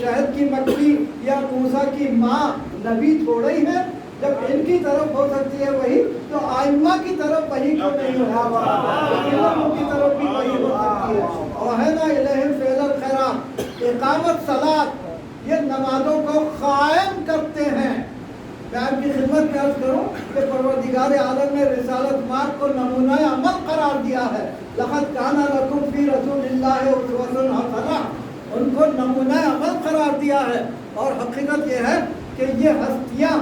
शहद की मक्खी या मूसा की माँ नबी थोड़ा ही है? जब इनकी तरफ हो सकती है वही, तो आइम्मा की तरफ वही क्यों नहीं हो, की तरफ भी वही हो सकती है। औहैना इलैहिम फ़िअलल खैरात इक़ामत सलात, ये नमाजों को कायम करते हैं। मैं आपकी खिदमत में अर्ज करूँ कि परवरदिगार आलम ने रिसालत मार्ग को नमूना अमल करार दिया है। लक़द काना लकुम फ़ी रसूलिल्लाहि उस्वतुन हसना, उनको नमूना अमल करार दिया है। और हकीकत ये है कि ये हस्तियाँ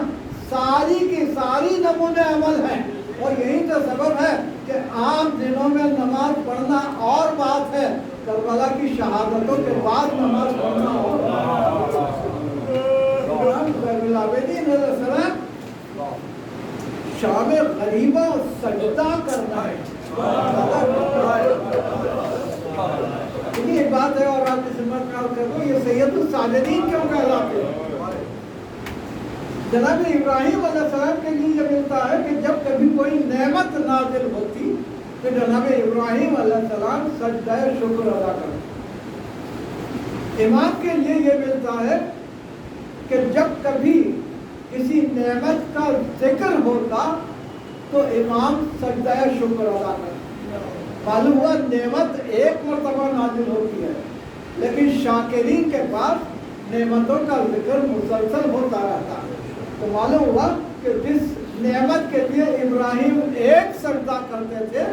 सारी की सारी नमूने अमल हैं। और यही तो सबब है कि आम दिनों में नमाज पढ़ना और बात है, करबला की शहादतों के बाद नमाज पढ़ना और शाम गरीबा सजदा करना है। एक बात है और आपकी खिदमत में अर्ज कर दूं, ये सैयदुल साजिदीन क्यों कहलाते हैं? जनाब इब्राहिम अलैहिस्सलाम के लिए ये मिलता है कि जब कभी कोई नेमत नाजिल होती तो जनाब इब्राहिम अलैहिस्सलाम सजदा शुक्र अदा करते। इमाम के लिए ये मिलता है कि जब कभी किसी नेमत का जिक्र होता तो इमाम सजदा शुक्र अदा करते। मालूम हुआ नेमत एक मरतबा नाजिल होती है, लेकिन शाकिरीन के पास नेमतों का जिक्र मुसलसल होता रहता है। तो मालूम हुआ कि जिस नेमत के लिए इब्राहिम एक सजदा करते थे,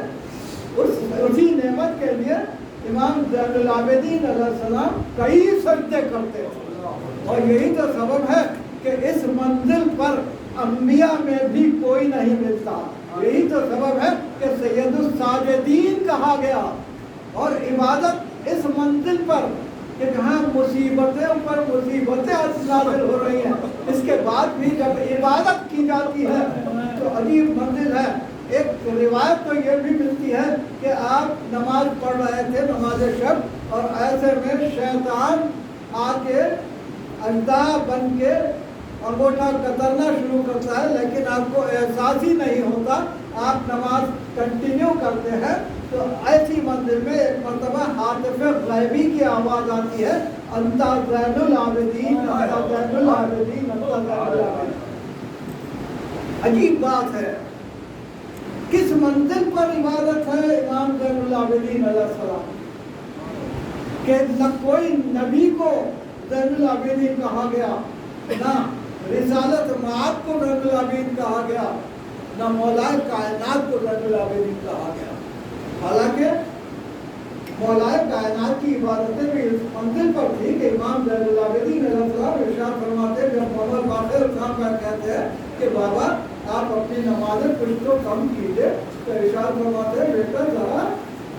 उसी नेमत के लिए इमाम ज़ैनुल आबिदीन अलैहिस्सलाम कई सजदे करते थे। और यही तो सबब है कि इस मंजिल पर अंबिया में भी कोई नहीं मिलता। यही तो सबब है कि सैयदुस साजिदीन कहा गया। और इबादत इस मंजिल पर कि जहाँ मुसीबतें ऊपर मुसीबतें नाज़िल हो रही हैं, इसके बाद भी जब इबादत की जाती है तो अजीब मंजिल है। एक रिवायत तो ये भी मिलती है कि आप नमाज पढ़ रहे थे, नमाज शब, और ऐसे में शैतान आके अंधा बन के अंगूठा कतरना शुरू करता है, लेकिन आपको एहसास ही नहीं होता, आप नमाज कंटिन्यू करते हैं। तो ऐसी मंदिर में एक मरतबा हातिफ गैबी की आवाज़ आती है, अंता ज़ैनुल आबिदीन, अंता ज़ैनुल आबिदीन, अंता ज़ैनुल आबिदीन। अजीब बात है, किस मंजिल पर इबादत है इमाम ज़ैनुल आबिदीन अलैहिस्सलाम के? न कोई नबी को ज़ैनुल आबिदीन कहा गया, ना रिसालत मात को ज़ैनुल आबिदीन कहा गया, ना मौलाए कायनात को ज़ैनुल आबिदीन कहा गया। हालांकि मौलाए कायनात की इबादतें भी इस मंजिल पर थी कि इमाम ज़ैनुल आबिदीन अलैहिस्सलाम इरशाद फरमाते, जब मोहम्मद बाक़िर साहब में कहते हैं कि बाबा आप अपनी नमाज़ें कुछ तो कम कीजिए, तो इरशाद फरमाते बेटा ज़रा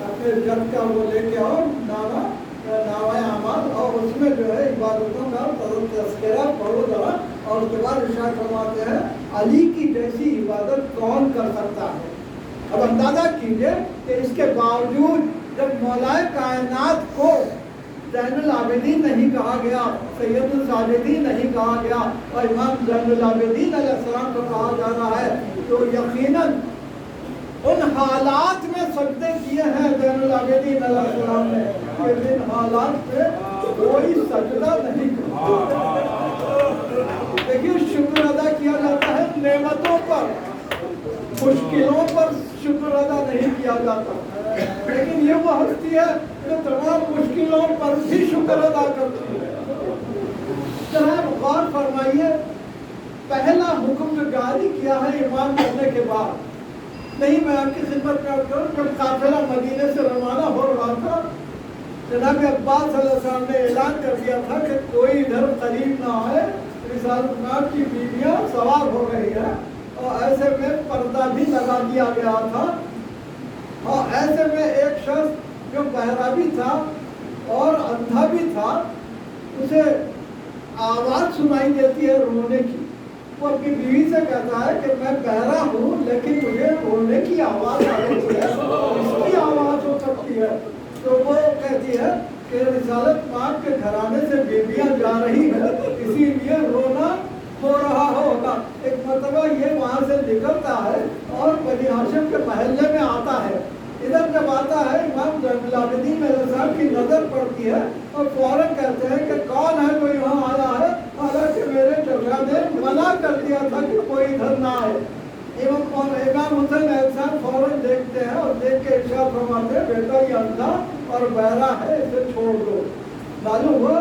अपने जब का वो लेके आओ नामा अमाल, और उसमें जो है इबादतों का तज़किरा पढ़ो ज़रा, और उसके बाद इरशाद फरमाते हैं अली की जैसी इबादत कौन कर सकता है। अब अंदाज़ा कीजिए कि इसके बावजूद जब मौलाए कायनात को ज़ैनुल आबिदीन नहीं कहा गया, सैयदुल साजिदीन नहीं कहा गया, और इमाम ज़ैनुल आबिदीन अलैहिस्सलाम को कहा जा रहा है, तो यकीनन उन हालात में सजदे किए हैं ज़ैनुल आबिदीन अलैहिस्सलाम ने, जिन हालात में कोई सजदा नहीं किया। देखिए, शुक्र अदा किया जाता है नेमतों पर, मुश्किलों पर शुक्र अदा नहीं किया जाता, लेकिन ये वो हस्ती है जो तमाम मुश्किलों पर भी शुक्र अदा करती है। जनाब गौर फरमाइए, पहला हुक्म जो जारी किया है ईमान करने के बाद, नहीं मैं आपकी खिदमत में करूँ, जब काफिला मदीने से रवाना हो रहा था, जनाब अब्बास अलैहिस्सलाम ने ऐलान कर दिया था कि कोई इधर करीब ना आए, रिसालत की बीवियाँ सवार हो रही है, और ऐसे में पर्दा भी लगा दिया गया था, और ऐसे में एक शख्स जो बहरा भी था और अंधा भी था, उसे आवाज़ सुनाई देती है रोने की। वो अपनी बीवी से कहता है कि मैं बहरा हूँ, लेकिन मुझे रोने की आवाज़ आ रही है, इसकी आवाज़ हो सकती है। तो वो कहती है कि रिसालत मार्ग के घराने से बीवियाँ जा रही है, इसीलिए रोना हो रहा होगा। एक मरतबा ये वहाँ से निकलता है और बनी हाशिम के महल्ले में आता है। इधर जब आता है, इमाम ज़ैनुल आबिदीन अलैहिस्सलाम की नज़र पड़ती है और फौरन कहते हैं कि कौन है कोई वहाँ आया है, हालांकि मेरे चचा ने मना कर दिया था कि कोई इधर ना आए। इमाम हुसैन अलैहिस्सलाम फौरन देखते हैं और देख के इरशाद फरमाते हैं, बेटा ये अंधा और बहरा है, इसे छोड़ दो। मालूम हुआ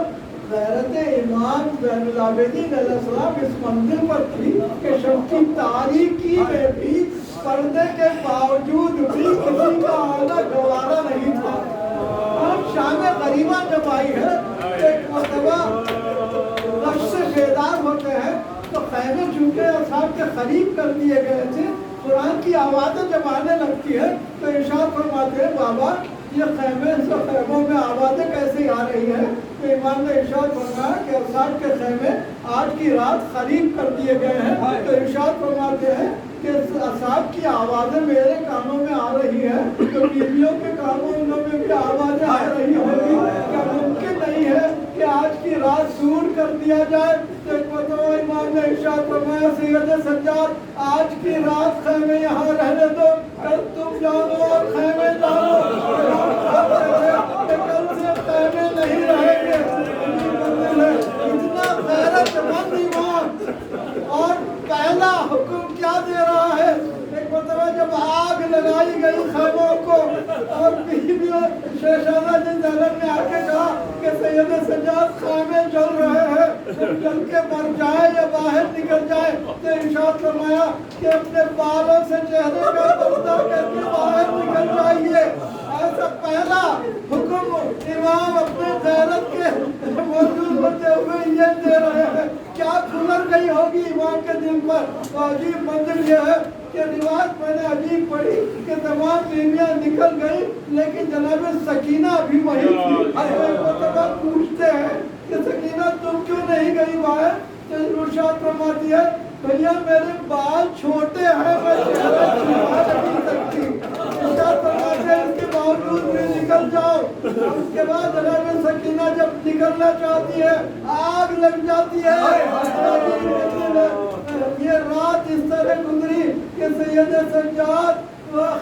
गैरत इमाम ज़ैनुल आबिदीन अलैहिस्सलाम इस मंजिल पर थी कि शब की तारीकी में भी पर्दे के बावजूद भी किसी का आना गवारा नहीं था। अब शाम गरीबा जब आई है, एक मरतबा नफ्स से बेदार होते हैं, तो खैमे चूंकि असाब के करीब कर दिए गए थे, कुरान की आवाज़ें जब आने लगती है तो इरशाद फरमाते हैं, बाबा ये खैमों में आवाज़ें कैसे आ रही है? तो इमाम ने इरशाद फरमाया कि असाब के खैमे आज की रात करीब कर दिए गए हैं। तो इरशाद फरमाते हैं कि असाब की आवाज़ें मेरे कानों में आ रही है, तो बीवियों के कानों में भी आवाज़ें आ रही होगी। क्या मुमकिन नहीं है कि आज की रात दूर कर दिया जाए? तो एक मरतबा इमाम ने इरशाद फरमाया, सैयद सज्जाद आज की रात खैमे यहाँ रहने दो, कल तुम जानो और खैमे जानो। कल से खैमे नहीं रहेंगे। इतना गैरतमंद ईमान। और पहला हुक्म क्या दे रहा है? एक मरतबा जब आग लगाई गई खैमों को और बीवियों शहजादा जिन ज़ैनब ने आके कहा कि सैयद सज्जाद खैमे जल रहे हैं, जल के मर जाए या बाहर निकल जाए, तो इरशाद फरमाया कि अपने बालों से चेहरे का पर्दा करके बाहर निकल जाइए। ऐसा पहला हुक्म इमाम अपने गैरत के मौजूद होते हुए ये दे रहे हैं। क्या गुजर गई होगी इमाम के दिल पर? तो अजीब मंजिल ये है कि रिवाज मैंने अजीब पढ़ी कि तमाम बीवियाँ निकल गई, लेकिन जनाब सकीना भी वही थी। तो पूछते हैं कि सकीना तुम क्यों नहीं गई बाहर? तो इरशाद फरमाती है भैया मेरे बाल छोटे हैं, मैं चेहरा छुपा नहीं सकती। इसका तमाशा इसके बावजूद भी निकल जाओ। उसके बाद जनाब सकीना जब निकलना चाहती है आग लग जाती है। ये रात इस तरह गुजरी कि सैयद सज्जाद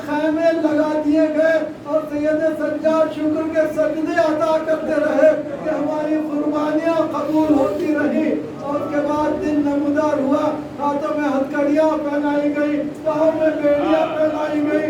खैमे लगा दिए गए और सैयद सज्जाद शुक्र के सजदे अदा करते रहे कि हमारी कुर्बानियाँ कबूल होती रही। और उसके बाद दिन नमूदार हुआ, हाथों में हथकड़ियाँ पहनाई गई, पाँव में बेड़ियाँ पहनाई गई,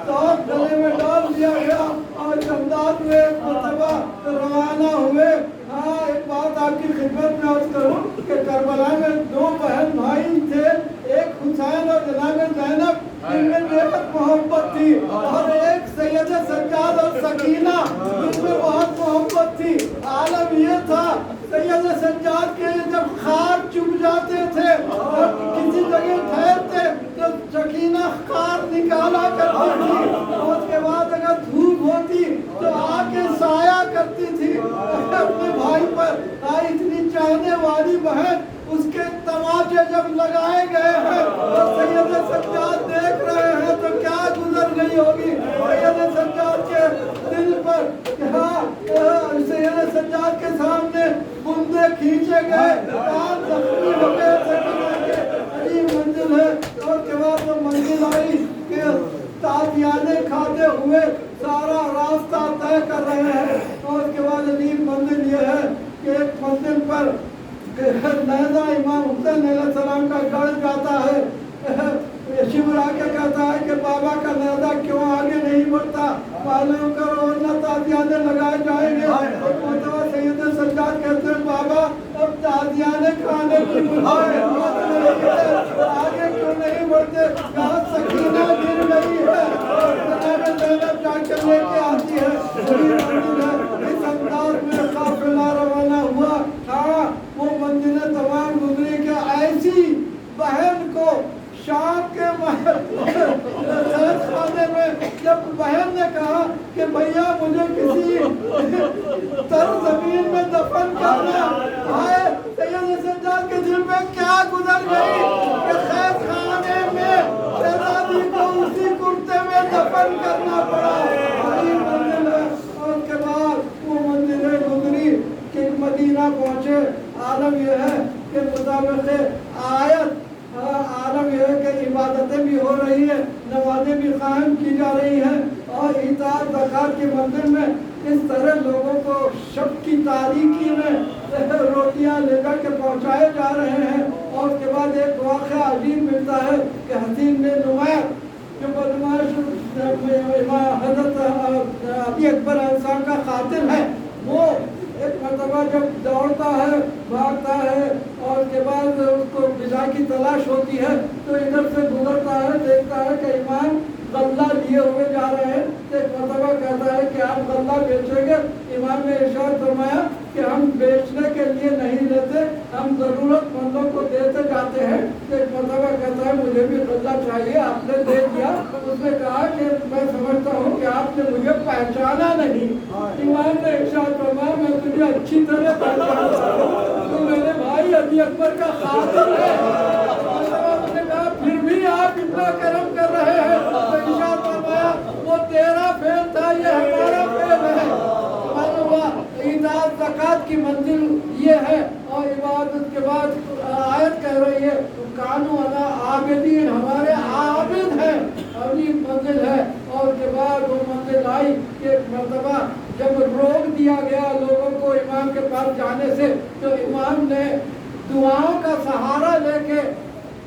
तो गले में डाल दिया गया और जमदाद हुए मुतबा रवाना हुए। हाँ, एक बात आपकी खिदमत में अर्ज करूँ कि करबला में 2 बहन भाई थे, एक हुसैन और जनाब ज़ैनब, इनमें बेहद मोहब्बत थी। और एक सैयद सज्जाद और सकीना, इनमें बहुत मोहब्बत थी। आलम ये था सैयद सज्जाद के जब खार चुभ जाते थे और किसी जगह ठहरते तो सकीना खार निकाला करती थी। और उसके बाद अगर धूप होती तो आके साया करती थी अपने भाई पर। इतनी चाहने वाली बहन, उसके तमाचे जब लगाए गए हैं और सैयद सज्जाद देख रहे हैं तो क्या गुजर गई होगी सैयद सज्जाद के दिल पर। हाँ, सैयद सज्जाद के सामने बुंदे खींचे गए, कान जख्मी हो गए, अजीब मंजिल है। और के बाद वो मंजिल आई कि ताजियाने खाते हुए सारा रास्ता तय कर रहे हैं। और उसके बाद अजीब मंजिल ये है कि एक मंजिल पर नहजा इमाम हुसैन अलैहिस्सलाम का गढ़ जाता है। शिवर आके कहता है कि बाबा का नहजा क्यों आगे नहीं बढ़ता, मालूम करो वरना ताजियाने लगाए जाएंगे। मुतवा सैयद सज्जाद कहते हैं बाबा अब ताजियाने खाने की आगे क्यों नहीं बढ़ते, कहाँ सकीना गिर गई है, ज़ैनब जाकर लेके आती है। इस अंदाज में काफिला रवाना हुआ। हाँ, वो मंजिलें तमाम गुजरी के ऐसी बहन को शाम के खाने में जब बहन ने कहा कि भैया मुझे किसी तर जमीन में दफन करना है, सैयद सज्जाद के दिल में क्या गुजर गई कि खैर खाने में शहजादी को उसी कुर्ते में दफन करना पड़ा। मंजिल है। और उसके बाद वो मंजिलें गुजरी कि मदीना पहुंचे। आलम यह है कि मुताबिक आयत, आलम यह है कि इबादतें भी हो रही है, नमाज़ें भी कायम की जा रही हैं और इताअत ज़कात के मंदिर में इस तरह लोगों को शब की तारीकी में रोटियां लेकर के पहुंचाए जा रहे हैं। और उसके बाद एक वाक़या अजीब मिलता है कि हसीन बिन नुमैर जो बदमाश हज़रत अली अकबर अलैहिस्सलाम का कातिल है, वो एक मरतबा जब दौड़ता है, भागता है और उसके बाद उसको ग़िज़ा की तलाश होती है तो इधर से गुजरता है, देखता है कि इमाम गल्ला लिए हुए जा रहे हैं। तो एक मरतबा कहता है कि आप गल्ला बेचेंगे। इमाम ने इरशाद फरमाया कि हम बेचने के लिए नहीं लेते, हम ज़रूरतमंदों को देते जाते हैं। तो एक मरतबा कहता है मुझे भी गल्ला चाहिए, आपने दे दिया। उसने कहा कि मैं समझता हूँ कि आपने मुझे पहचाना नहीं। इमाम ने इरशाद फरमाया मैं तुझे अच्छी तरह पहचानता हूँ, तो मेरे भाई अली अकबर का कातिल है। उसने कहा फिर भी आप इतना करम कर रहे हैं। तो इरशाद फरमाया वो तेरा फेल था, ये हमारा फेल है। इताअत ज़कात की मंजिल ये है। और इबादत के बाद आयत कह रही है कानू अला आबिदीन, हमारे आबिद हैं, अगली मंजिल है। और के बाद वो मंजिल आई कि एक मरतबा जब रोक दिया गया लोगों को इमाम के पास जाने से, तो इमाम ने दुआओं का सहारा लेके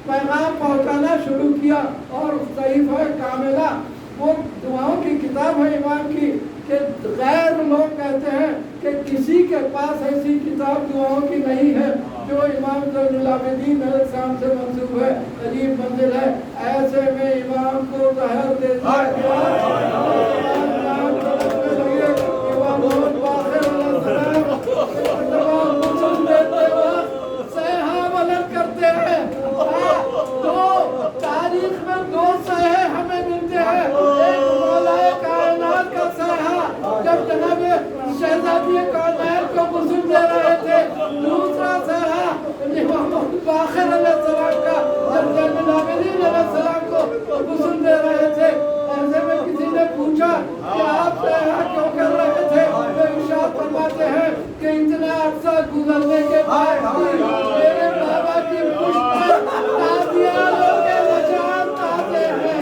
पैगाम पहुंचाना शुरू किया। और सहीफ़ा कामिला वो दुआओं की किताब है इमाम की कि गैर लोग कहते हैं कि किसी के पास ऐसी किताब दुआओं की नहीं है जो इमाम ज़ैनुल आबिदीन अलैहिस्सलाम से मंसूब है। अजीब मंजिल है। ऐसे में इमाम को ज़हर दे करते हैं। तो तारीख में 2 सहे हमें मिलते हैं। एक मौलाए कायनात का सहा जब जनाब शहजादी कायनात को गुस्ल दे रहे थे, दूसरा सहा बाखिर अलैहिस्सलाम का जब जैनुल आबिदीन अलैहिस्सलाम को गुस्ल दे रहे थे, ऐसे में किसी ने पूछा कि आप यहाँ क्यों कर रहे थे? तो इरशाद फरमाते हैं कि इतना अरसा गुजरने के बाद मेरे बाबा की पुष्ट पर ताजियालों के निशान आते हैं।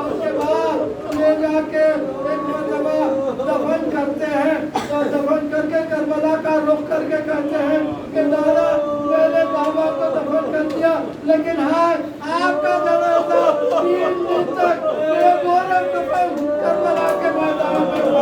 उसके बाद ले जाके एक मरतबा दफन करते हैं, और दफन करके करबला का रुख करके कहते हैं कि दादा मैंने बाबा को दफन कर दिया, लेकिन हाँ आपका जनाजा 3 दिन तक बेगौरव दफन करबला के मैदान में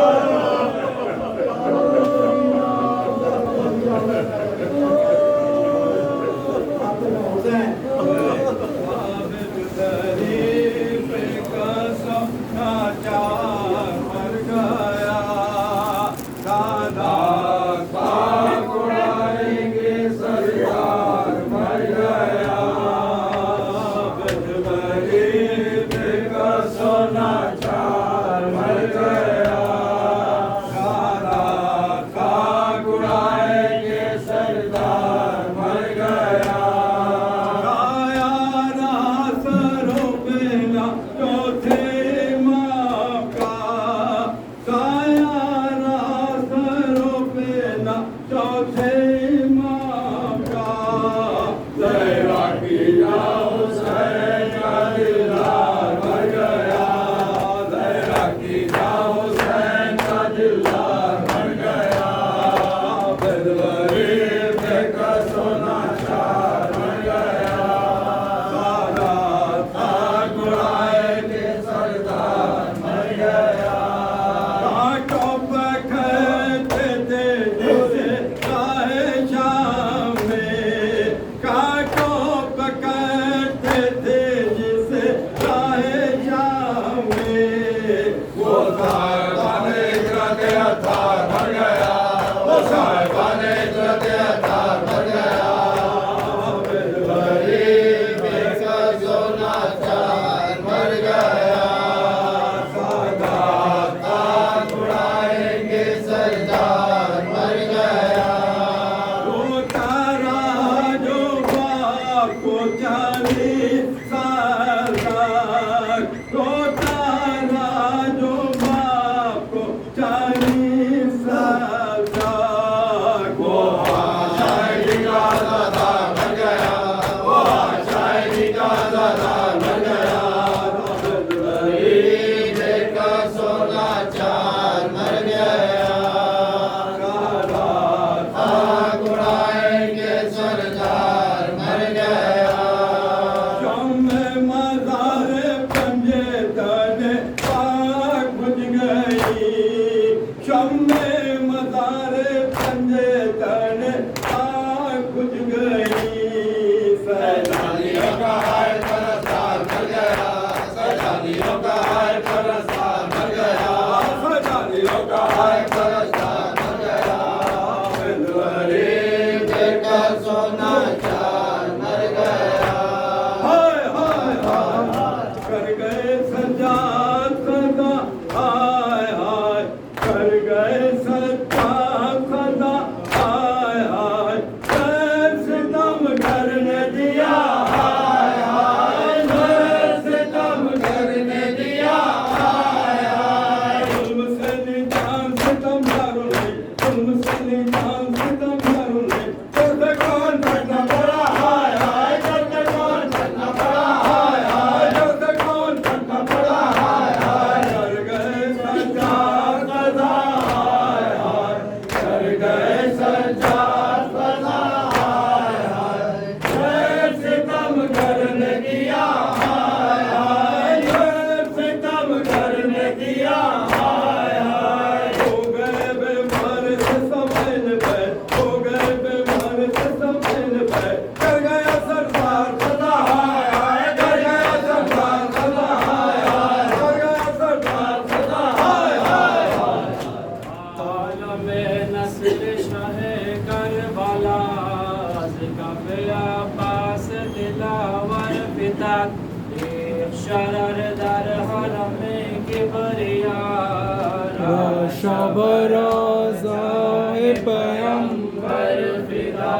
शबरोज़ाए पैगंबर फिदा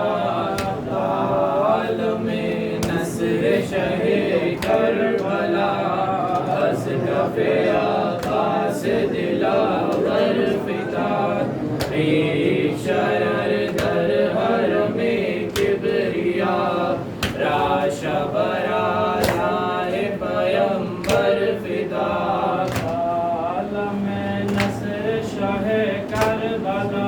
कफ़े आकाश दिलावर फिदात एक शरर दर हर में किबरिया राशा बराजा है पयंबर फिदात आलम नस्र शाह करबला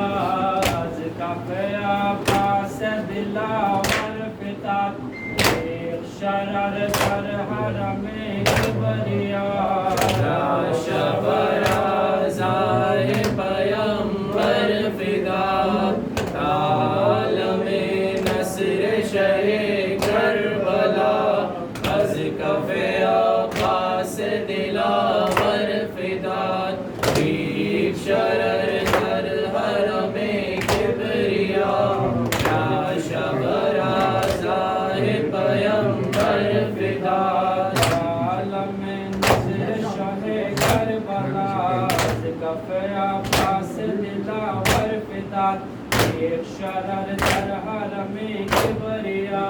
आज कफ़े आकाश दिलावर फिदात शरर दर हर में किबरिया राशा बराजा है पयंबर फिदात आलम नस्र शहे करबला अज़ कफ़े आकाश दिलावर फिदात एक शरर दर हर में किबरिया राशा बराजा है पयंबर फिदात आलम नस्र शाहे करबला अज़ कफ़े आकाश दिलावर फिदात एक शरर दर हर में किबरिया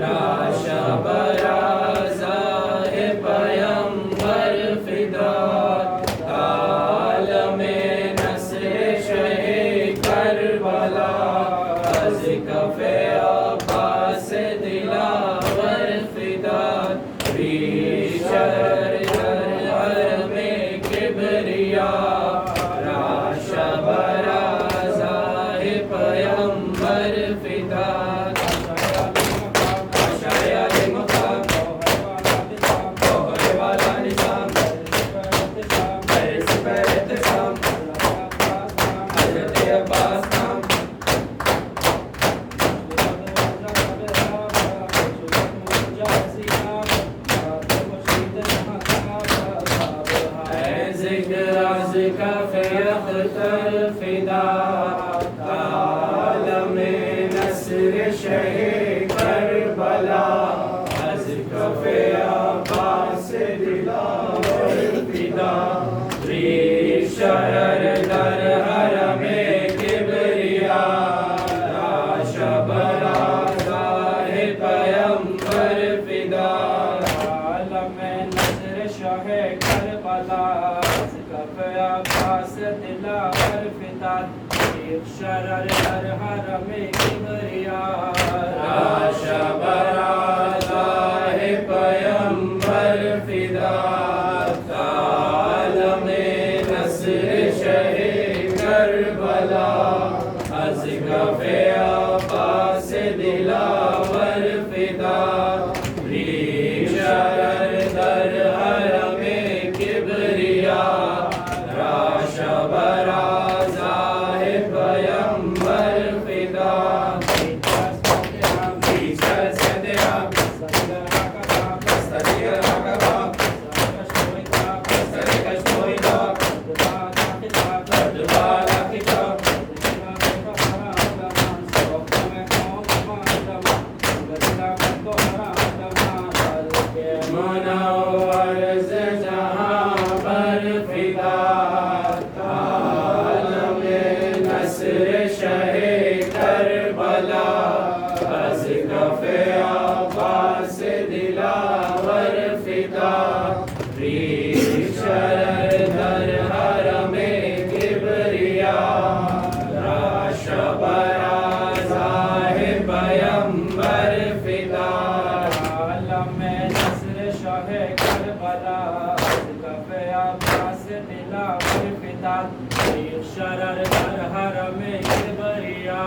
राशा बराजा है पयंबर फिदात आलम नस्र शहे करबला अज़ कफ़े आकाश दिलावर फिदात एक शरर दर हर में किबरिया राशा बराजा है पयंबर फिदात शायद मकाम तोहरे वाला निज़ाम बरस पर इत्तिसाम हज़रत अब्बास नाम कफ़े अख्तर फिदात आलम नस्र शहे करबला अज़ कफ़े आकाश दिलावर फिदात एक शरर दर हर में किबरिया राशा बराजा है पयंबर फिदात आलम नस्र शहे करबला अज़ कफ़े आकाश दिलावर फिदात एक शरर दर हर में किबरिया राशा बराजा है पयंबर फिदात आलम नस्र शहे करबला अज़ कफ़े आकाश दिलावर फिदात एक शरर दर हर में किबरिया राशा बराजा है पयंबर फिदात मुनव्वर जहाँ पर फिदात आलम नस्र शहे करबला अज़ कफ़े आकाश दिलावर फिदात एक शरर दर हर में किबरिया राशा बराजा है पयंबर फिदात आलम नस्र शाहे करबला अज़ कफ़े आकाश दिलावर फिदात एक शरर दर हर में किबरिया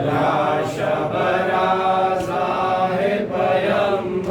राशा बराजा है पयंबर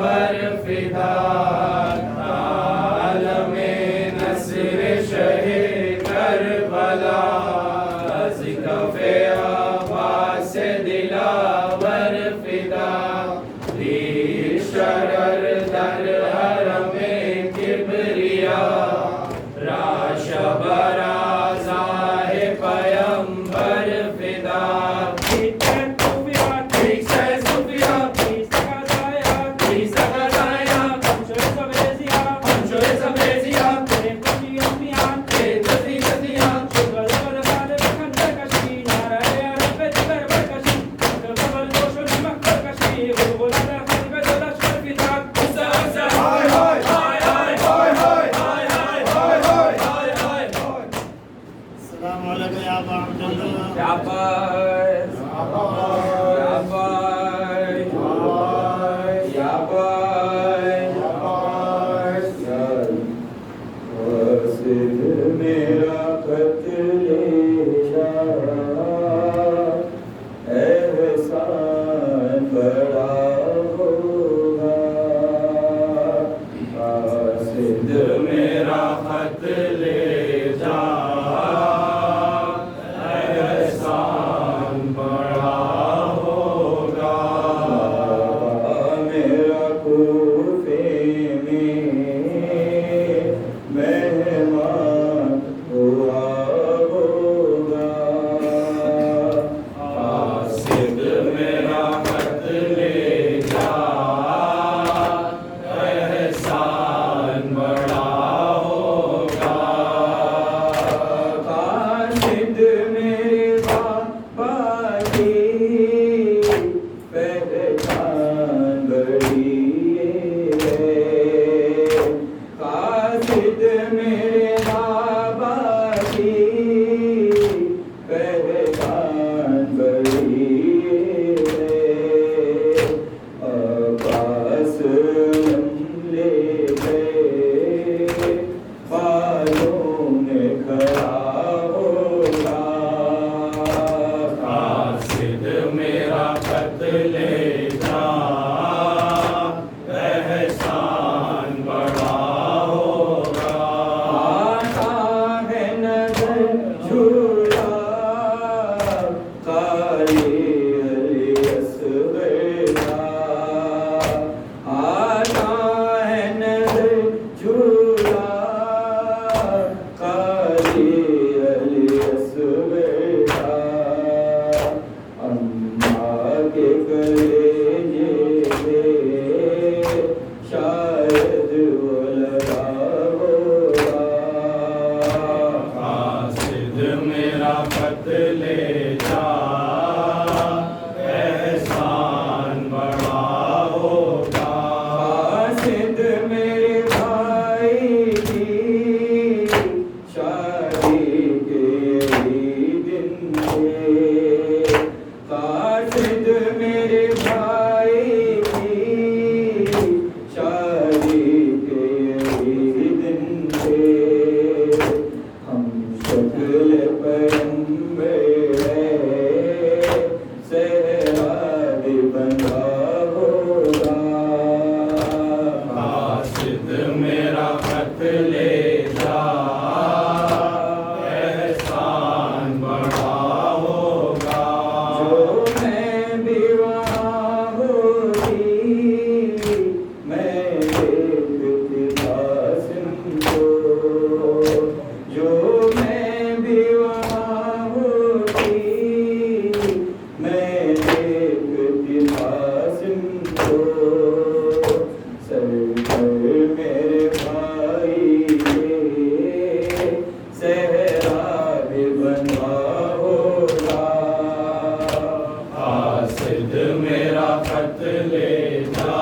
खत ले जा,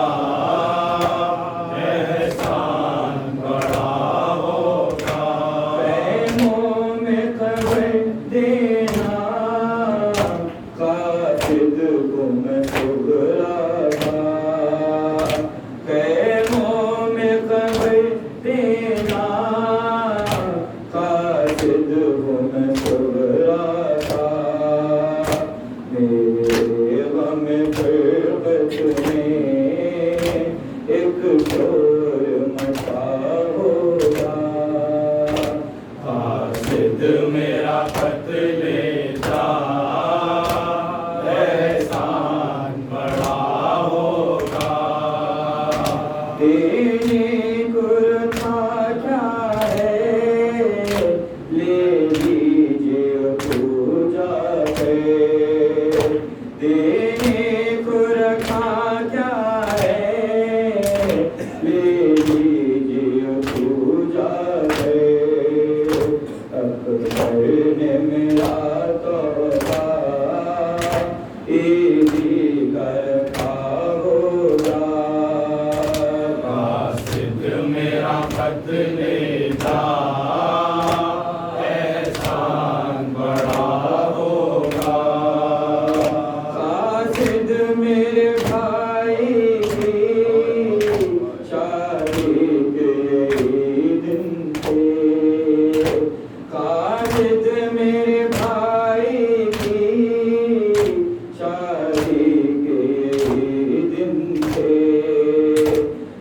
एहसान बड़ा होगा। प्रेमों में खबर देना, काशिद को मैं सुगराता। प्रेमों में खबर देना, काशिद को मैं सुगराता। मेरे गम गुर्बत में एक शोर मचा होगा। काशिद मेरा खत ले जा, एहसान बड़ा होगा। तेरी गुरथा क्या है, ले लीजिए पूजा है। देने को रखा क्या है, ले लीजिए पूजा है। अकबर ने मिला तौबा, ईदी करता होगा। काशिद मेरा खत ले जा, एहसान बड़ा होगा। काशिद मेरे भाई की शादी के दिन थे। काशिद मेरे भाई की शादी के दिन थे।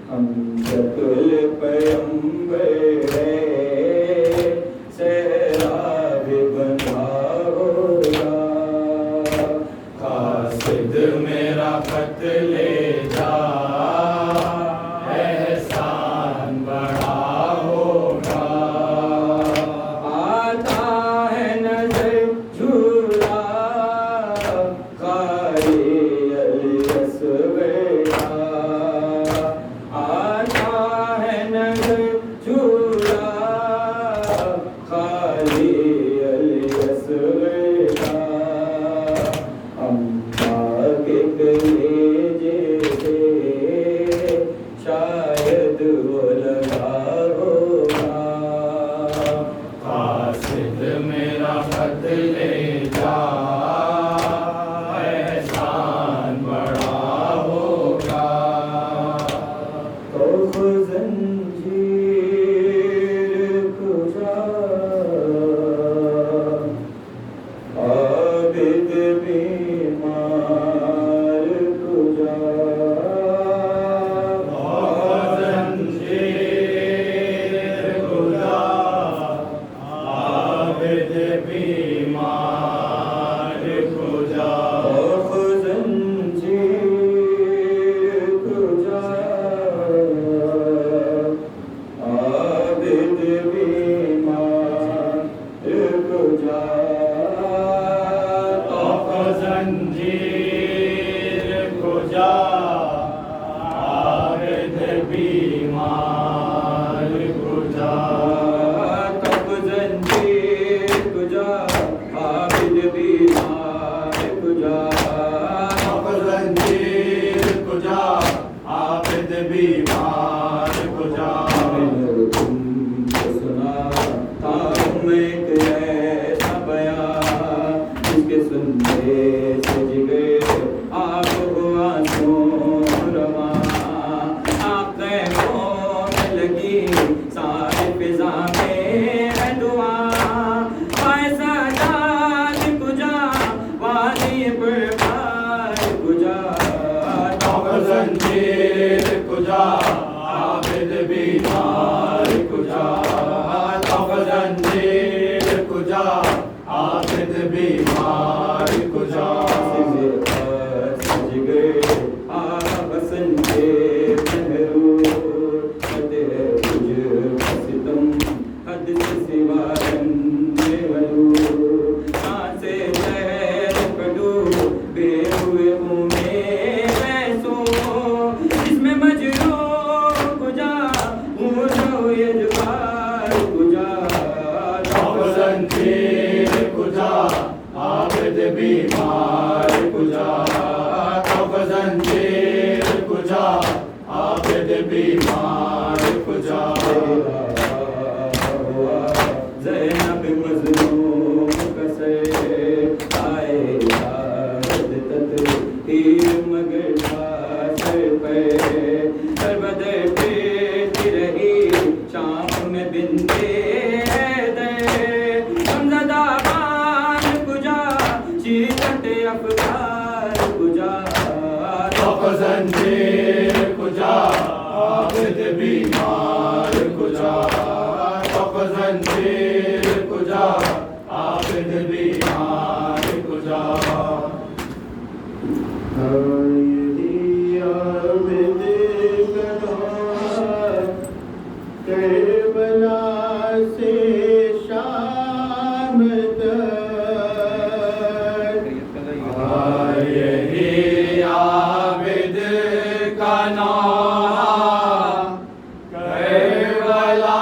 हम शक्ल पैगंबर हैं, सहरा भी बंधा होगा। काशिद मेरा खत ले जा, एहसान बड़ा होगा। आता है नजर झूला, कारी अलियस बेटा। आता है नजर झूला, कारी अलियस बेटा। अम्मा के कलेजे से शायद वो लगा होगा। काशिद मेरा खत ले जा, एहसान बड़ा होगा। तो जंजीर कुजा, आबिद बीमार कुजा। जंजीर कुजा, आबिद बीमार कुजा। जंजीर कुजा, आबिद बीमार कुजा। जंजीर कुजा, आबिद बीमार कुजा। तब जंजीर कुजा, आबिद बीमार कुजा। तब जंजीर कुजा, आबिद बीमार कुजा। सुना था एक ऐसा बयान, जिसके सुनते सज गए आप हुआ रवा। आँखों में लगी सारी फिजा में है दुआ। ऐसा जात कुजा, वाली पर कुजा। जंजीर कुजा, जंजीर कुजा आबिद बीमार कुजा ज़ैनब मज़लूम कसे आए याद तत्हीर मगर सर पे सरबदे पेट रही शाम में बिंदे दे हमज़दा बान कुजा शीतट अफकार कुजा तोक़ ज़ंजीर कुजा आबिद बीमार कुजा तोक़ ज़ंजीर कुजा आबिद बीमार कुजा करबला से शाम तक यही आबिद का नौहा करबला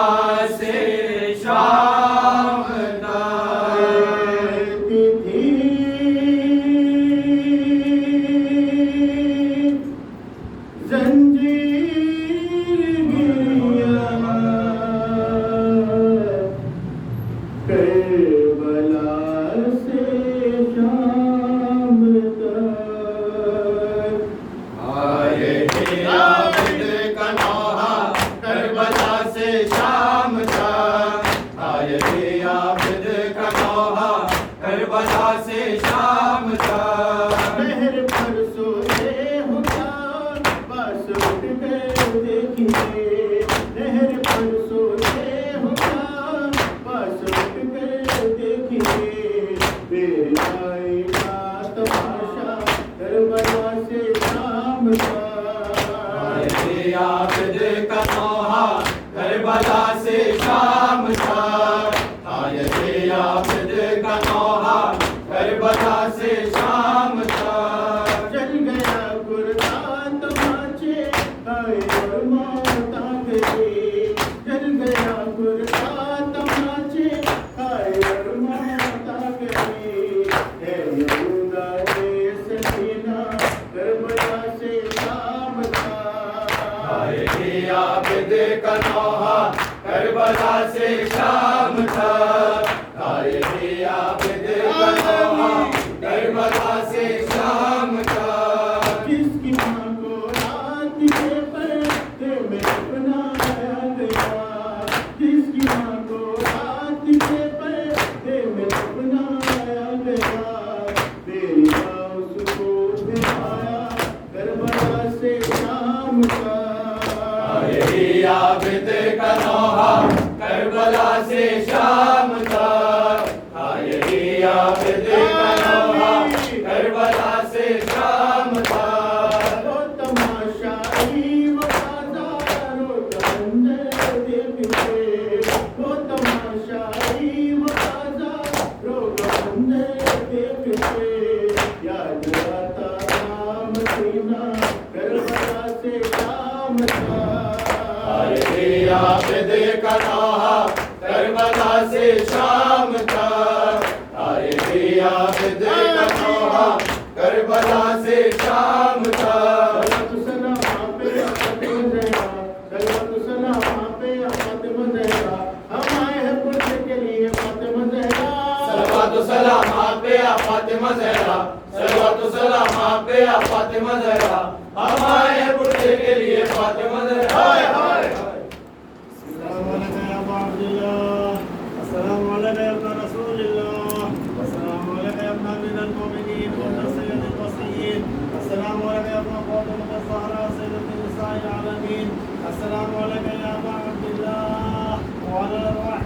से शाम तक थी जंजीर गिरिया करबला से शाम तक आए थे आबिद का नौहा करबला से शाम तक आए थे आबिद का नौहा करबला से शाम तक महर पर सोते हो क्या बस उठ कर देखेंगे नहर पर सोते हो क्या बस उठ कर देखेंगे मेरे भाई का तमाशा करबला से शाम आए तक थे आबिद का नौहा करबला से शाम तक आए थे आबिद का नौहा करबला से शाम तक चल गया गुरदान तमाचे आए और माता गए चल गया गुरदान तमाचे आए और माता गए है यहूदा ने सकीना करबला से शाम आए तक थे आबिद का नौहा करबला से शाम तक आए थे आबिद का नौहा करबला से शाम तक किसकी माँ को रात के पर्दे में अपनाया गया किसकी माँ को रात के पर्दे में अपनाया गया मेरी माँ उसको दिखाया करबला से शाम आए तक थे आबिद का नौहा करबला से शाम तक आए थे आबिद का नौहा करबला से शाम तक वो तमाशाई वफादारों का मंजर देखते वो तमाशाई वफादारों का मंजर देखते याद आता नाम सीना करबला से शाम आए तक थे आबिद का नौहा करबला से शाम तक आए थे आबिद का नौहा करबला से शाम तक सलाम पे फातिमा ज़हरा सलाम पे फातिमा ज़हरा हम आए हैं पुत्र के लिए फातिमा ज़हरा सलवातु सलाम आप पे आ फातिमा ज़हरा सलवातु सलाम आप पे आ फातिमा ज़हरा हम आए हैं पुत्र के लिए फातिमा ज़हरा हाय हाय अस्सलाम वालेकुम या अबा अब्दुल्लाह अस्सलाम वालेकुम या इब्न रसूलिल्लाह अस्सलाम वालेकुम या इब्न अमीरुल मोमिनीन व सय्यदुल वसीय्यीन अस्सलाम वालेकुम या इब्न फातिमा ज़हरा सय्यदुन निसाइल आलमीन अस्सलाम वालेकुम या अबा अब्दुल्लाह व अला अर्वाह